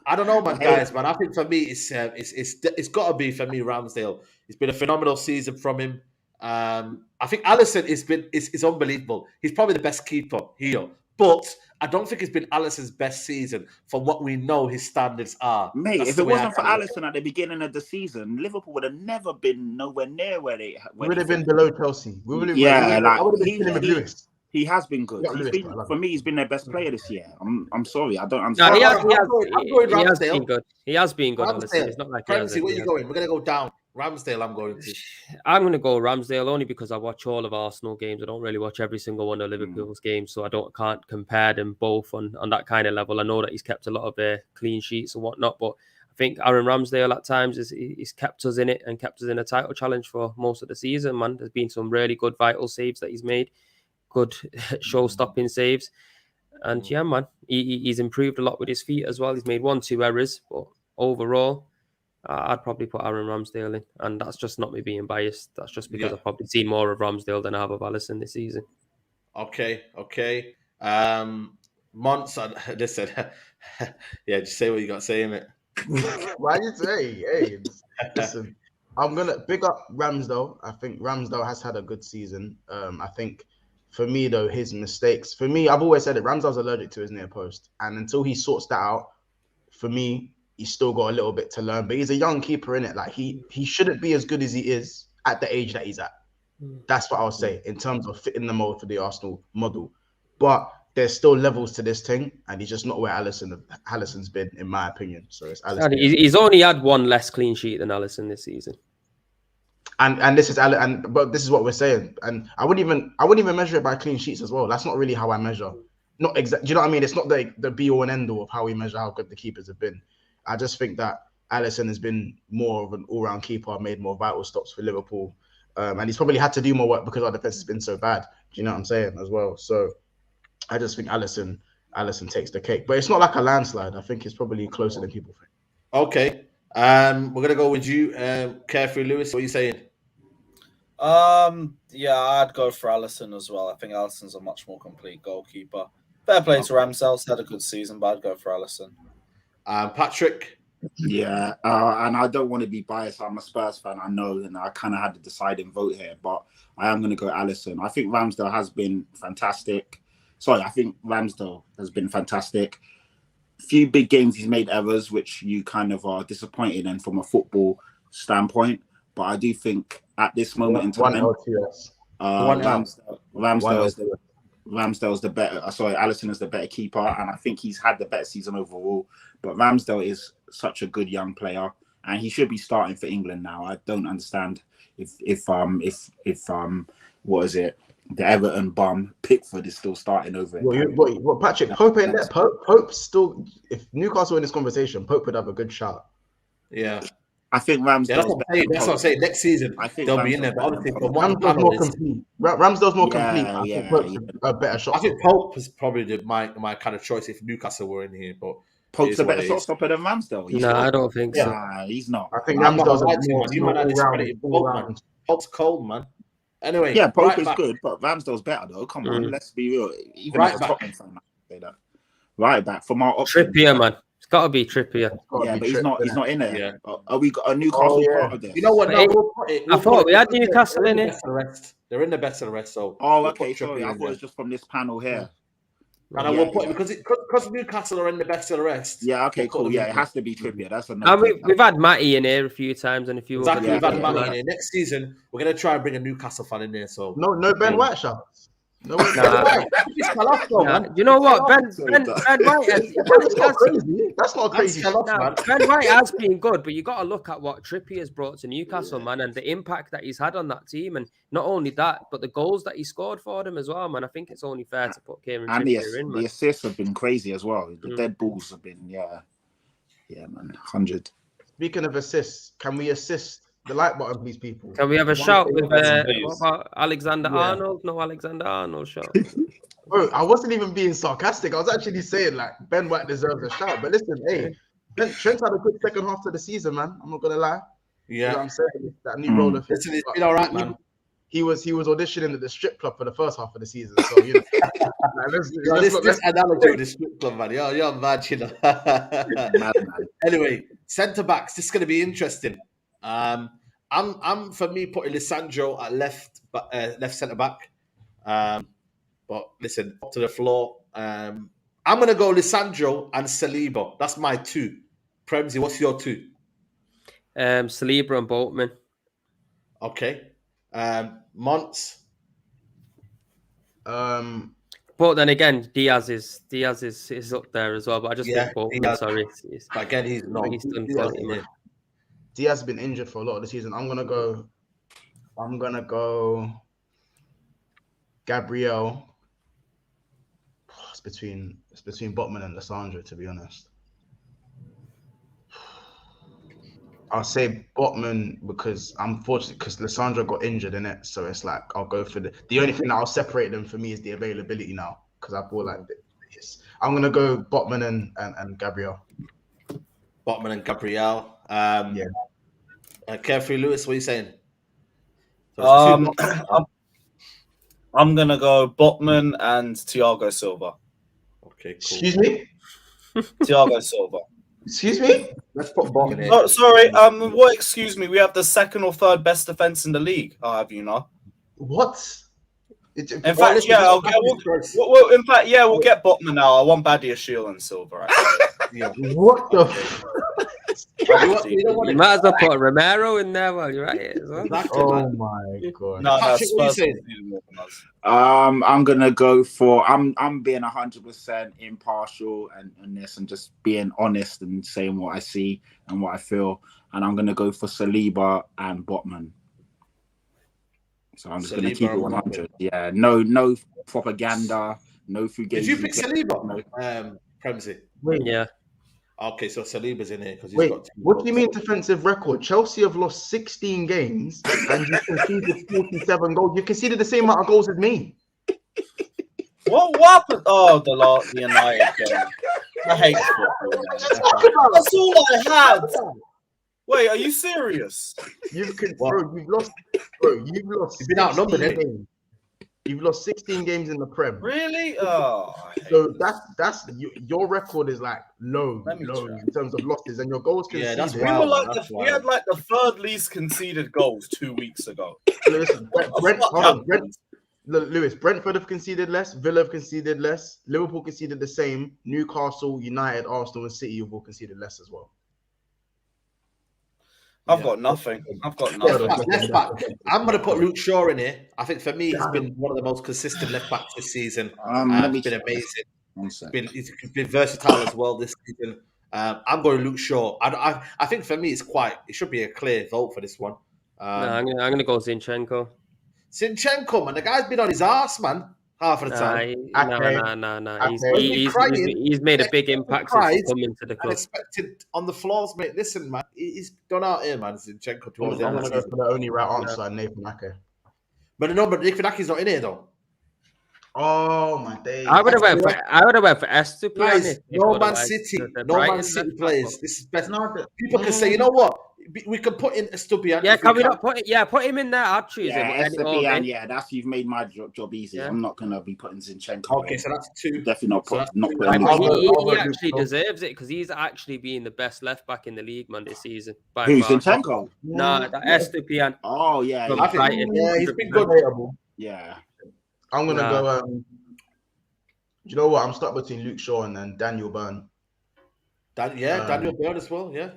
I don't know, man, guys, man. I think for me, it's got to be for me Ramsdale. It's been a phenomenal season from him. I think Alisson is unbelievable. He's probably the best keeper here, but I don't think it's been Alisson's best season from what we know his standards are. Mate, if it wasn't for Alisson at the beginning of the season, Liverpool would have never been nowhere near where they would have been below Chelsea. I would have been with Lewis. He has been good. For me, he's been their best player this year. I'm sorry, I don't understand. No, he has been good. He has been good. Honestly, it's not like Ramsey, where are you going? We're gonna go down. Ramsdale, I'm going to. I'm going to go Ramsdale only because I watch all of Arsenal games. I don't really watch every single one of Liverpool's games, so I can't compare them both on that kind of level. I know that he's kept a lot of clean sheets and whatnot, but I think Aaron Ramsdale at times he's kept us in it and kept us in a title challenge for most of the season, man. There's been some really good vital saves that he's made, good show-stopping saves. And yeah, man, he's improved a lot with his feet as well. He's made 1-2 errors, but overall, I'd probably put Aaron Ramsdale in, and that's just not me being biased. That's just because I've probably seen more of Ramsdale than I have of Alisson this season. Okay. Monts, listen, just say what you got to say, mate. Why you say? Hey, listen, I'm gonna big up Ramsdale. I think Ramsdale has had a good season. I think for me though, his mistakes. For me, I've always said it. Ramsdale's allergic to his near post, and until he sorts that out, for me, he's still got a little bit to learn, but he's a young keeper, innit? Like he shouldn't be as good as he is at the age that he's at. That's what I'll say in terms of fitting the mold for the Arsenal model. But there's still levels to this thing, and he's just not where Alisson's been, in my opinion. So it's Alisson. He's only had one less clean sheet than Alisson this season. And this is but this is what we're saying. And I wouldn't even measure it by clean sheets as well. That's not really how I measure. Not exact. Do you know what I mean? It's not the be all and end all of how we measure how good the keepers have been. I just think that Alisson has been more of an all-round keeper, made more vital stops for Liverpool. And he's probably had to do more work because our defense has been so bad. Do you know what I'm saying as well? So I just think Alisson takes the cake, but it's not like a landslide. I think it's probably closer than people think. Okay, we're gonna go with you, Carefree Lewis. What are you saying? Yeah, I'd go for Alisson as well. I think Alisson's a much more complete goalkeeper. Fair play to Ramsdale's had a good season, but I'd go for Alisson. Patrick? Yeah, and I don't want to be biased. I'm a Spurs fan, I know, and I kind of had the deciding vote here, but I am going to go Alisson. I think Ramsdale has been fantastic. I think Ramsdale has been fantastic. Few big games he's made errors, which you kind of are disappointed in from a football standpoint. But I do think at this moment in time, Ramsdale's the better. Sorry, Alisson is the better keeper, and I think he's had the better season overall. But Ramsdale is such a good young player, and he should be starting for England now. I don't understand if what is it? The Everton bum Pickford is still starting over it. Well, Patrick, Pope ain't there. Pope still. If Newcastle in this conversation, Pope would have a good shot. Yeah. I think Ramsdale. Yeah, that's what I'm saying. Next season, I think they'll Ramsdale's be in there. But obviously, Ramsdale's more complete. Ramsdale's more complete. I think Pope's a better shot. I think Pope is probably my kind of choice if Newcastle were in here. But Pope's a better shot stopper than Ramsdale. No, I don't think so. Nah, he's not. I think Ramsdale's Pope's cold, man. Anyway, yeah, Pope is good, but Ramsdale's better though. Come on, let's be real. Even as a Tottenham fan, I say that. Right back from our option. Trippier, man. It's got to be Trippier. Yeah, but he's not in there. Yeah. Are we got a Newcastle part of this? You know what? No, I thought we had Newcastle in it. They're in the best of the rest. So. Okay. Sorry, I thought it was just from this panel here. And I will put it because Newcastle are in the best of the rest. Yeah, okay, cool. Yeah, it has to be Trippier. That's a and we've had Matty in here a few times and a few. Exactly, we've had Matty in here. Next season, we're gonna try and bring a Newcastle fan in there. So no Ben White shots. No, you know what? Ben White that's not crazy. Ben White has been good, but you got to look at what Trippier's brought to Newcastle, man, and the impact that he's had on that team, and not only that, but the goals that he scored for them as well, man. I think it's only fair to put Kieran Trippier in, man. The assists have been crazy as well. The dead balls have been, yeah, man, 100. Speaking of assists, can we assist the like button, please, people? Can we have a shout with what about Alexander Arnold? No Alexander Arnold shout. Bro, I wasn't even being sarcastic. I was actually saying like Ben White deserves a shout. But listen, hey, Trent's had a good second half to the season, man. I'm not gonna lie. Yeah, you know what I'm saying that new role of listen, it's been all right, man. He was auditioning at the strip club for the first half of the season. So you know, this analogy with the strip club, man. You're mad, you know. Mad. Anyway, centre backs. This is gonna be interesting. I'm for me putting Lisandro at left centre back. But listen, up to the floor. I'm gonna go Lisandro and Saliba. That's my two. Premsy, what's your two? Saliba and Boatman. Okay. Monts. But then again, Diaz is up there as well. But I just think Boatman. Sorry, but again, he's not. He's done quality, man. Diaz has been injured for a lot of the season. I'm gonna go Gabriel. It's between Botman and Lisandro, to be honest. I'll say Botman because Lisandro got injured in it, so it's like I'll go for the only thing that I'll separate them for me is the availability now because I feel like this. I'm gonna go Botman and Gabriel. Botman and Gabriel. Carefree Lewis, what are you saying? So I'm gonna go Botman and Thiago Silva. Okay, cool. Excuse me? Thiago Silva. Excuse me? Let's put Botman in. Oh, sorry. What? Excuse me. We have the second or third best defense in the league. I'll have you know. What? In fact, we'll get Botman now. I want Badia, Shield, and Silva. Yeah. What the? You might as well put Romero in there while you're at it as well. Oh my god! No, I'm gonna go for. I'm being 100% impartial and this, and just being honest and saying what I see and what I feel. And I'm gonna go for Saliba and Botman. So I'm just gonna keep it 100. Yeah, no propaganda, no fugazi. Did you pick Saliba? Premsy? Yeah. Okay, so Saliba's in here because he's got. What do you mean defensive record? Chelsea have lost 16 games and you conceded 47 goals. You conceded the same amount of goals as me. What happened? Oh, the United game. I hate football. That's all I had. Wait, are you serious? You've lost. Bro, you've lost. You've been outnumbered, games. You've lost 16 games in the Prem. Really? Oh, so that's your record is like low in terms of losses, and your goals conceded. That's we had like the third least conceded goals 2 weeks ago. Listen, Lewis, Brentford have conceded less, Villa have conceded less, Liverpool conceded the same, Newcastle, United, Arsenal, and City have all conceded less as well. I've got nothing. Left back. I'm going to put Luke Shaw in here. I think for me, he's been one of the most consistent left backs this season. It's been amazing. He's been versatile as well this season. I'm going Luke Shaw. I think for me, it should be a clear vote for this one. I'm going to go Zinchenko. Zinchenko, man, the guy's been on his arse, man, half of the time. No. He's made a big impact since coming to the club. Unexpected on the floors, mate. Listen, man, he's done out here, man. Zinchenko towards the end. I'm going to go for the only right answer, Nathan Ake. But Nathan Ake's not in here, though. Oh my days! I would have went for Estupiñán. No Man City players. This is best. People can say, you know what? We can put in Estupiñán. Yeah, can we not put it? Yeah, put him in there. I'll choose him. Estupiñán, yeah, you've made my job easy. Yeah. I'm not gonna be putting Zinchenko. Okay, so that's two. Definitely not putting. He actually deserves it because he's actually been the best left back in the league, man, this season. Who's Zinchenko? No, Estupiñán. Oh yeah, he's been good. Yeah. I'm gonna go. You know what? I'm stuck between Luke Shaw and then Daniel Byrne. Daniel Byrne as well. Yeah.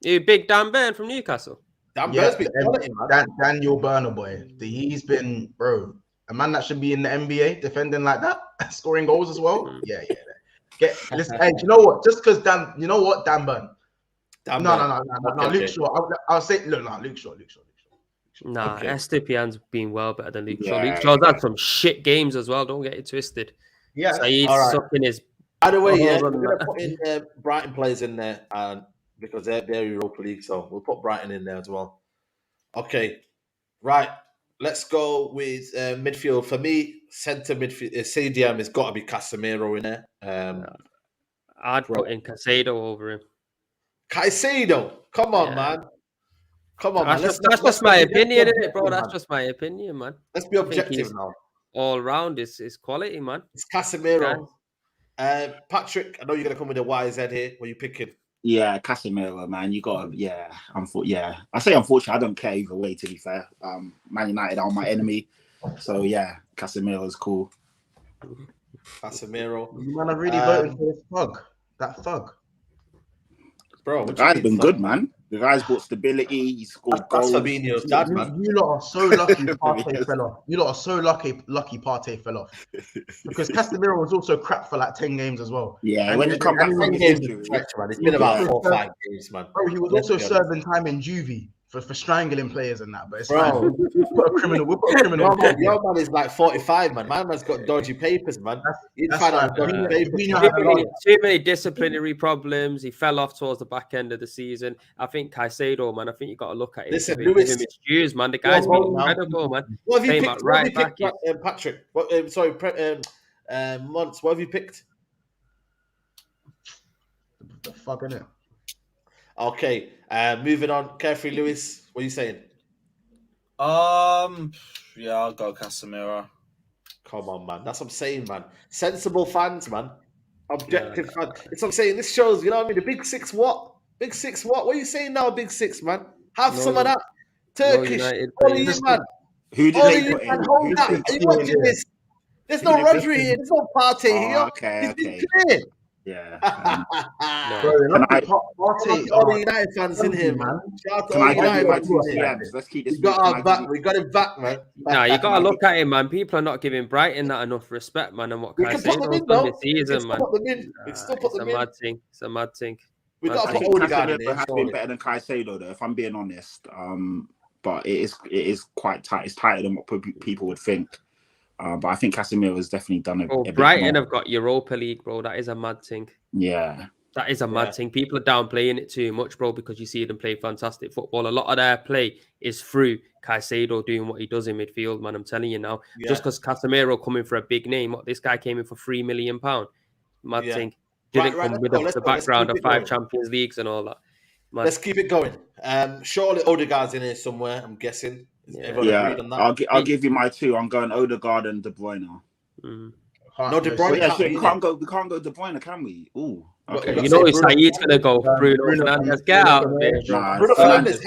You big Dan Byrne from Newcastle. Burne's been quality, man. Daniel Byrne, boy. He's been, bro, a man that should be in the NBA defending like that, scoring goals as well. Yeah. Listen, hey, you know what? Just because Dan Byrne. No. Luke Shaw. I'll say Luke Shaw. Nah, Estupiñán's been well better than Luke Shaw. Luke Shaw's had some shit games as well. Don't get it twisted. Yeah. Saeed sucking his. By the way, we're going to put in Brighton players in there because they're Europa League, so we'll put Brighton in there as well. Okay, right. Let's go with midfield. For me, centre midfield, CDM has got to be Casemiro in there. I'd put in Caicedo over him. Caicedo? Come on, man. Come on, that's just my opinion, isn't it, bro? That's just my opinion, man. Let's be objective now. All round is quality, man. It's Casemiro. Patrick, I know you're gonna come with a YZ here. What are you picking? Yeah, Casemiro, man. You got to, I say unfortunately, I don't care either way. To be fair, Man United are my enemy, so yeah, Casemiro is cool. Casemiro, man, I really voted for this thug. That thug, bro. The guy's been good, man. The guy's got stability. He scored goals. That's Fabinho's dad, man. You lot are so lucky Partey fell off. You lot are so lucky Partey fell off. Because Casemiro was also crap for like 10 games as well. Yeah, and when you come back from games, it's been about 4 or 5 games, man. Bro, he was also serving time in juvie for strangling players and that. But it's fine. We'll put a criminal. Your man is like 45, man. My man's got dodgy papers, man. Too many disciplinary problems. He fell off towards the back end of the season. I think Caicedo, man. I think you got to look at it. Listen, give him his dues, man. The guy's been incredible, man. What have you picked? Patrick? Monts. What have you picked? The fuck in it. Okay, moving on. Carefree Lewis, what are you saying? Yeah, I'll go Casemiro. Come on, man. That's what I'm saying, man. Sensible fans, man. Objective fans. It's what I'm saying. This shows, you know what I mean? The big six what? Big six what? What are you saying now, big six, man? Have some of that. Turkish. All of you, man. Who did they put in? Hold that. Are you watching this? There's no Rodri here. There's no Partey here. Okay. Clear. Yeah. All the United fans in here, man. Shout out to all the United fans in here. Let's keep this. We got him back, man. No, you got to look at him, man. People are not giving Brighton that enough respect, man, and what Caicedo's done this season, man. It's a mad thing. It's a mad thing. We got to put Odegaard in there. Has been better than Caicedo, though, if I'm being honest. But it is quite tight. It's tighter than what people would think. But I think Casemiro has definitely done a bit Brighton more. have got Europa League, bro. That is a mad thing. Yeah. That is a mad thing. People are downplaying it too much, bro, because you see them play fantastic football. A lot of their play is through Caicedo doing what he does in midfield, man. I'm telling you now. Yeah. Just because Casemiro coming for a big name, this guy came in for £3 million. Mad thing. Didn't come with the background of 5 Champions Leagues and all that. Mad. Let's keep it going. Surely Odegaard's in here somewhere, I'm guessing. Yeah, I'll give you my 2. I'm going Odegaard and De Bruyne. No, De Bruyne we can't go De Bruyne, can we? Ooh. Okay. You know Saeed's going to go Bruno Fernandes. Get out there. Bruno Fernandes,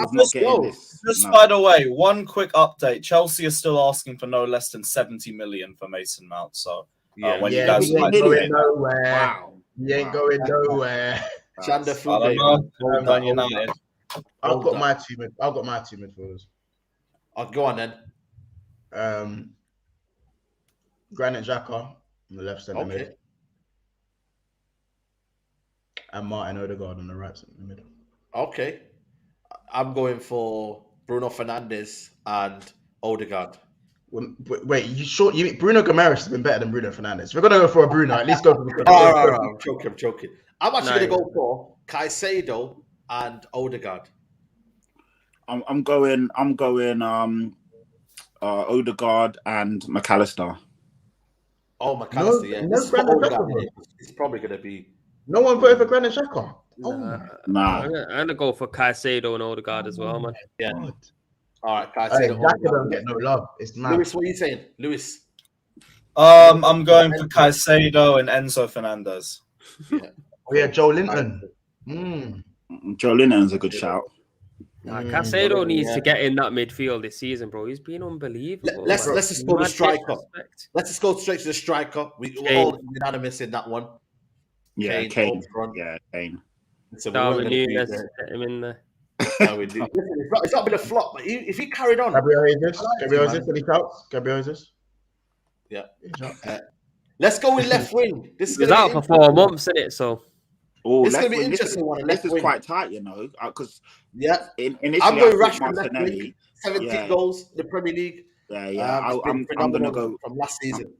just by the way, one quick update. Chelsea are still asking for no less than 70 million for Mason Mount. So when you guys he ain't going nowhere. Wow. He ain't going nowhere. Chanda United. I've got my 2 midfielders. I'll go on then. Granit Xhaka on the left centre mid. And Martin Odegaard on the right centre mid. Okay. I'm going for Bruno Fernandes and Odegaard. Wait, you mean Bruno Gomes has been better than Bruno Fernandes? If we're gonna go for a Bruno, at least go for the I'm joking. I'm actually gonna go for Caicedo and Odegaard. I'm going Odegaard and McAllister. Oh, McAllister, it's probably gonna be. No one voted for Granit Xhaka. Nah. I'm gonna go for Caicedo and Odegaard as well, man. Yeah. All right, Caicedo. Xhaka don't get no love. It's mad. Lewis, what are you saying, Lewis? I'm going for Caicedo and Enzo Fernandez. Joe Linton. Joe Linton's a good shout. Caicedo needs to get in that midfield this season, bro. He's been unbelievable. Let's just go to the striker. Let's just go straight to the striker. We're all unanimous in that one. Yeah, Kane. Yeah, Kane. So Darwin Núñez, get him in there. It's not been a flop, but if he carried on. Gabriel Jesus, any shouts? Gabriel Jesus. Yeah. Let's go with left wing. This is out for 4 months, isn't it? So. Oh, it's going to be interesting. This is quite tight, you know, because initially I'm going Rashford left wing, 17 goals in the Premier League. I'm going to go from last season.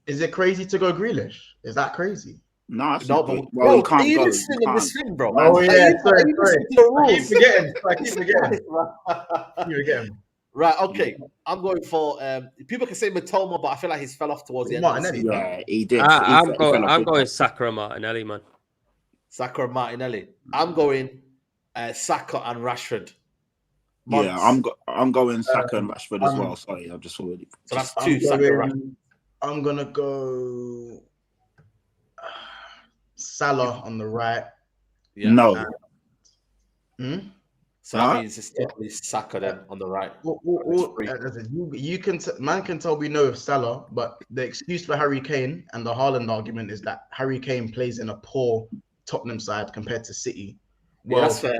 Is it crazy to go Grealish? Is that crazy? No, but you can't you go. listening to this thing, bro? Oh yeah, sorry. I keep forgetting. Right, okay. I'm going for people can say Matoma, but I feel like he's fell off towards the end. Martinelli, yeah, he did. I'm going Saka and Martinelli, man. Saka and Martinelli. I'm going Saka and Rashford. Yeah, I'm going Saka and Rashford as well. Sorry, I've just already. So that's 2 Saka and Rashford. I'm gonna go Salah on the right. Yeah. No. So that means it's definitely Saka then on the right. Man can tell we know of Salah, but the excuse for Harry Kane and the Haaland argument is that Harry Kane plays in a poor Tottenham side compared to City. Well, that's fair.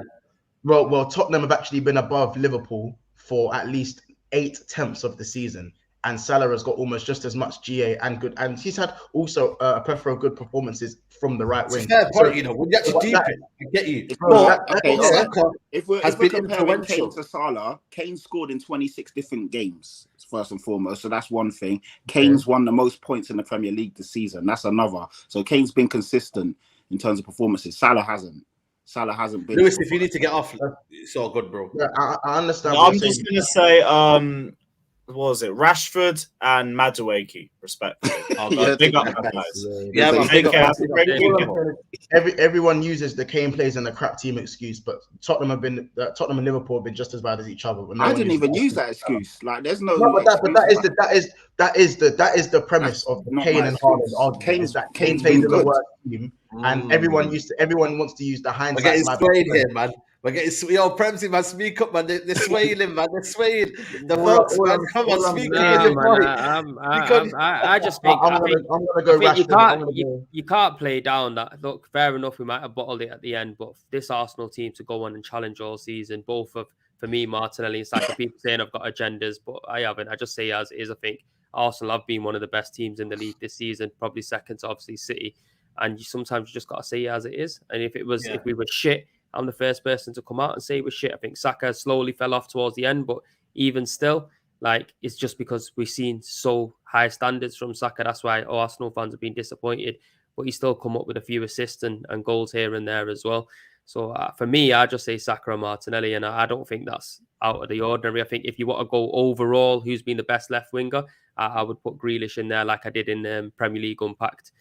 Well, Tottenham have actually been above Liverpool for at least 8/10 of the season. And Salah has got almost just as much GA and good, and he's had also a plethora of good performances from the right wing. It's a fair point, you know. When you actually deep it, I get you. If we're comparing Kane to Salah, Kane scored in 26 different games, first and foremost. So that's one thing. Kane's won the most points in the Premier League this season. That's another. So Kane's been consistent in terms of performances. Salah hasn't been. Lewis, if you need to get off, it's all good, bro. Yeah, I understand. I'm just going to say, what was it? Rashford and Madueke, respectively. Big up, guys. Everyone uses the Kane plays and the crap team excuse, but Tottenham and Liverpool have been just as bad as each other. I didn't even use that excuse. Like, there's no. But that is the premise of the Kane and Haaland argument. Kane plays in the worst team, and everyone wants to use the hindsight. We're getting sprayed here, man. We're getting Premsy, man. Speak up, man. They're swaying him, man. They're swaying. The folks, man. Come on, speak up. I just think I'm gonna go Rashford. You can't play down that. Look, fair enough. We might have bottled it at the end, but this Arsenal team to go on and challenge all season, both of for me, Martinelli and Saka. People saying I've got agendas, but I haven't. I just say as it is. I think Arsenal have been one of the best teams in the league this season, probably second to obviously City. And sometimes you just got to say it as it is. And if we were shit, I'm the first person to come out and say it was shit. I think Saka slowly fell off towards the end, but even still, like, it's just because we've seen so high standards from Saka. That's why Arsenal fans have been disappointed. but he still come up with a few assists and goals here and there as well. So for me, I just say Saka and Martinelli, and I don't think that's out of the ordinary. I think if you want to go overall, who's been the best left winger, I would put Grealish in there, like I did in Premier League Unpacked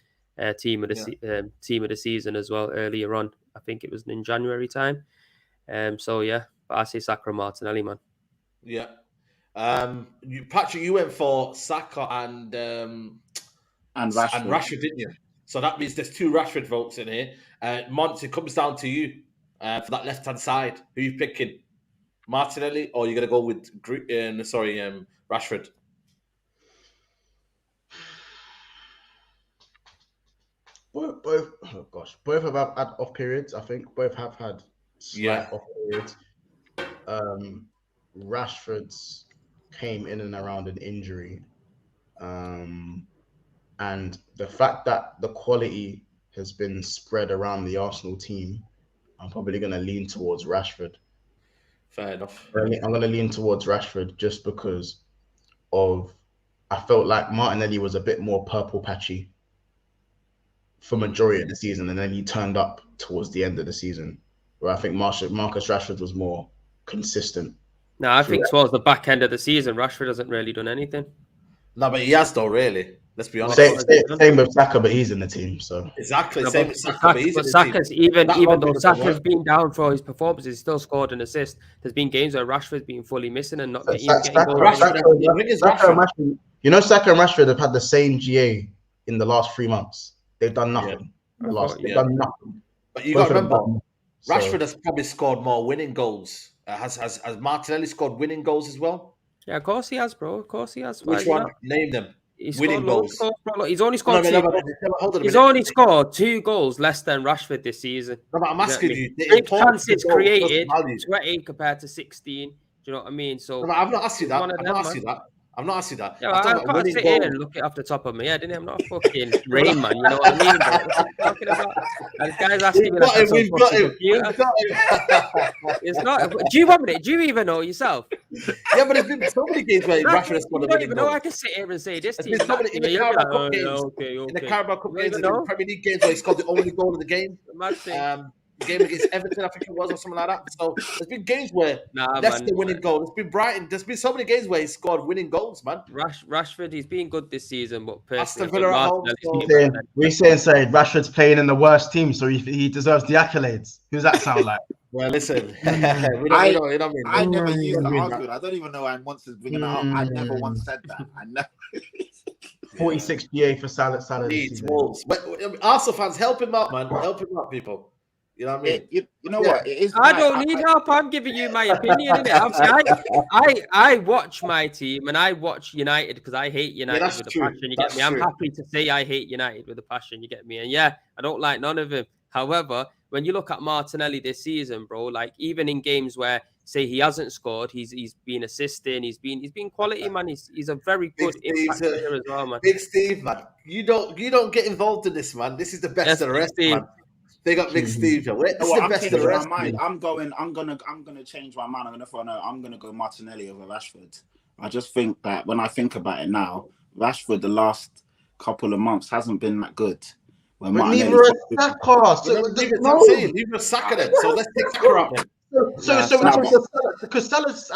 team of the season as well earlier on. I think it was in January time. So yeah, but I say Saka and Martinelli, man. Yeah. Patrick, you went for Saka and Rashford, didn't you? So that means there's 2 Rashford votes in here. Mont, it comes down to you for that left-hand side. Who are you picking? Martinelli, or are you going to go with Rashford? Both have had off periods. I think both have had slight off periods. Rashford's came in and around an injury, and the fact that the quality has been spread around the Arsenal team, I'm probably going to lean towards Rashford. Fair enough. I'm going to lean towards Rashford just because I felt like Martinelli was a bit more purple patchy for majority of the season, and then he turned up towards the end of the season, where I think Marcus Rashford was more consistent. No, I think towards the back end of the season, Rashford hasn't really done anything. No, but he has though, really. Let's be honest. Same with Saka, but he's in the team, so exactly. No, same with Saka, but he's in the Saka's team. even though Saka's been down for his performances, he's still scored an assist. There's been games where Rashford's been fully missing and not getting goals. Saka and Rashford have had the same GA in the last 3 months. They've done nothing. They've done nothing. But you got to remember, Rashford has probably scored more winning goals. Has Martinelli scored winning goals as well? Yeah, of course he has, bro. Of course he has. Which one? Name them. He's winning goals. He's only scored He's only scored 2 goals less than Rashford this season. No, but I'm asking you. 6 chances created, 20 compared to 16. Do you know what I mean? So no, I've not asked you that. I'm not asking that. Yeah, I can't sit here and look it off the top of my head, innit? I'm not a fucking Rain Man, you know what I mean? But what are you talking about? And this guy's asking me like we've got him. It's not. Do you want it? Do you even know yourself? Yeah, but there's been so many games where Rashford has scored a winning goal. You don't even know I can sit here and say this team. In the Carabao Cup games, in the Premier League games where he scored the only goal of the game. Game against Everton, I think it was, or something like that. So there's been games where that's the winning goal. There's been Brighton. There's been so many games where he scored winning goals, man. Rashford, he's been good this season, but Aston Villa at home. We're saying Rashford's playing in the worst team, so he deserves the accolades. Who's that sound like? Well, listen, I never used that argument. I don't even know why Monster's bringing that up. I never once said that. I never. 46 GA for Salah. Arsenal fans, help him out, man. Help him out, people. You know what I mean? You know what? It is. I don't need help. I'm giving you my opinion. I watch my team and I watch United because I hate United with a passion. You get me? I'm happy to say I hate United with a passion. You get me? And yeah, I don't like none of them. However, when you look at Martinelli this season, bro, like even in games where say he hasn't scored, he's been assisting. He's been quality, man. He's a very good impact player as well, man. Big Steve, man. You don't get involved in this, man. This is the best of the rest, man. They got Big Steve. I'm gonna change my mind. I'm gonna go Martinelli over Rashford. I just think that when I think about it now, Rashford the last couple of months hasn't been that good. But neither is Saka. Neither Saka then. So let's take Saka out. Because Salah's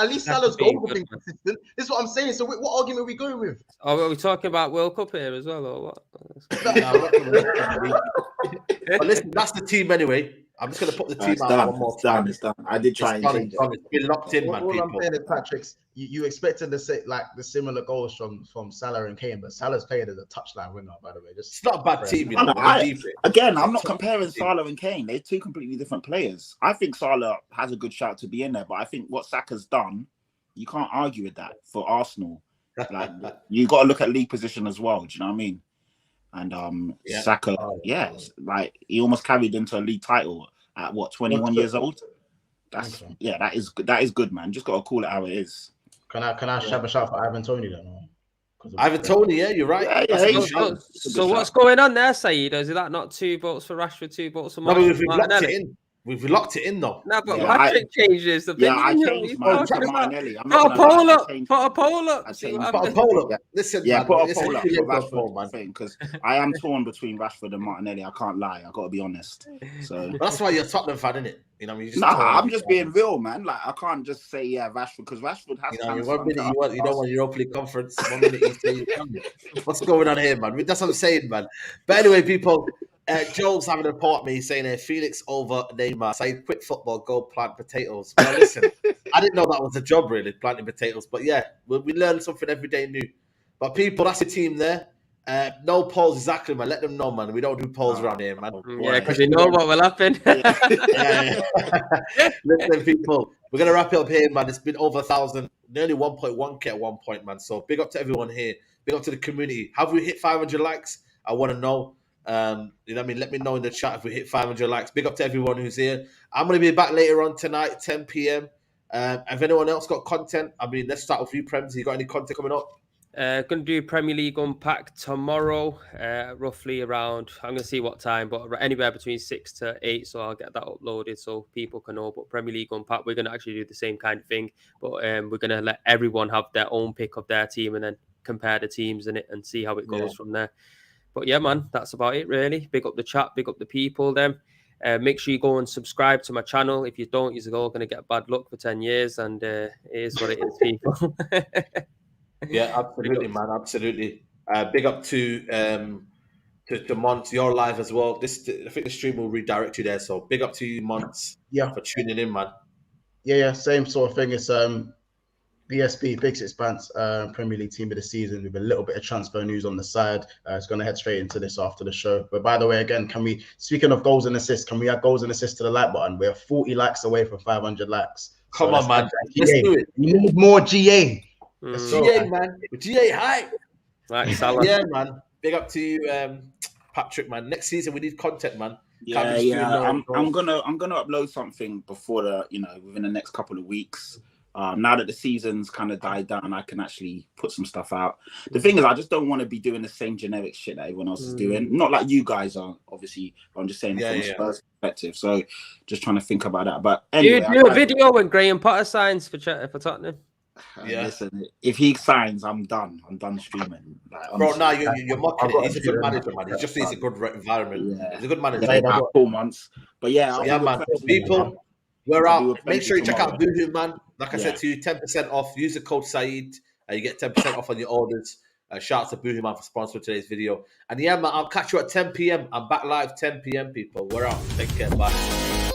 goals have been consistent. This is what I'm saying. So what argument are we going with? Are we talking about World Cup here as well, or what? But listen, that's the team anyway. I'm just going to put the team out one more time. It's done. I did try and change it. It's been locked in, man. All I'm saying is, Patrick, you expected the similar goals from Salah and Kane, but Salah's playing as a touchline winger, by the way. It's not a bad team. You know? I'm not comparing Salah and Kane. They're 2 completely different players. I think Salah has a good shout to be in there, but I think what Saka's done, you can't argue with that for Arsenal. Like you got to look at league position as well. Do you know what I mean? And Saka, like he almost carried into a league title at 21 years old. That is good, man. Just got to call it how it is. Can I have a shout for Ivan Toney then? Ivan Toney, yeah, you're right. So what's going on there, Saeed? Is that not 2 votes for Rashford, 2 votes for Martinelli? We've locked it in though. No, but Patrick changes the opinion. Yeah, I changed mine to Martinelli. Put a poll up. Put a poll up. Put a poll up. Listen, yeah, man, put a poll up for Rashford thing, because I am torn between Rashford and Martinelli. I can't lie. I got to be honest. So that's why you're a Tottenham fan, isn't it? You know, I'm just being real, man. Like, I can't just say Rashford, because Rashford has. You know, 1 minute you don't want Europa League conference. 1 minute you say what's going on here, man? That's what I'm saying, man. But anyway, people. Joel's having a report me saying Felix over Neymar. Saeed, quit football, go plant potatoes. Well, listen, I didn't know that was a job, really, planting potatoes. But yeah, we learn something every day new. But people, that's the team there. No polls exactly, man. Let them know, man. We don't do polls around here, man. Yeah, because you know what will happen. Listen, people, we're going to wrap it up here, man. It's been over 1,000, nearly 1.1K at one point, man. So big up to everyone here. Big up to the community. Have we hit 500 likes? I want to know. You know what I mean? Let me know in the chat if we hit 500 likes. Big up to everyone who's here. I'm going to be back later on tonight, 10 p.m. Have anyone else got content? I mean, let's start with you, Prems. You got any content coming up? Going to do Premier League Unpacked tomorrow, roughly around, I'm going to see what time, but anywhere between 6 to 8, so I'll get that uploaded so people can know. But Premier League Unpacked, we're going to actually do the same kind of thing, but we're going to let everyone have their own pick of their team and then compare the teams in it and see how it goes from there. But yeah, man, that's about it, really. Big up the chat, big up the people, then. Make sure you go and subscribe to my channel. If you don't, you're all going to get bad luck for 10 years, and it is what it is, people. Yeah, absolutely, man, absolutely. Big up to Mont, you're live as well. I think the stream will redirect you there, so big up to you, Mont, for tuning in, man. Yeah, same sort of thing. It's BSB, Big Six Pants, Premier League Team of the Season, with a little bit of transfer news on the side. It's going to head straight into this after the show. But by the way, again, speaking of goals and assists, can we add goals and assists to the like button? We're 40 likes away from 500 likes. Come on, man. Let's do it. We need more GA. GA, man. GA high. Right, Salah. Yeah, man. Big up to you, Patrick, man. Next season, we need content, man. Yeah. I'm gonna upload something before within the next couple of weeks. Now that the season's kind of died down, I can actually put some stuff out. The thing is, I just don't want to be doing the same generic shit that everyone else is doing. Not like you guys are, obviously. I'm just saying from a Spurs perspective. So just trying to think about that. But anyway, do a video when Graham Potter signs for Tottenham. Listen, if he signs, I'm done. I'm done streaming. Like, bro, now you're mocking it. He's a good manager, man. He just needs a good environment. Yeah. He's a good manager. Yeah, 4 months. But yeah, man. People, we're out. Make sure you check out Boohoo, man. Like I said to you, 10% off. Use the code Saeed. You get 10% off on your orders. Shout out to Boohoo, man, for sponsoring today's video. And yeah, man, I'll catch you at 10 p.m. I'm back live 10 p.m. people. We're out. Take care. Bye.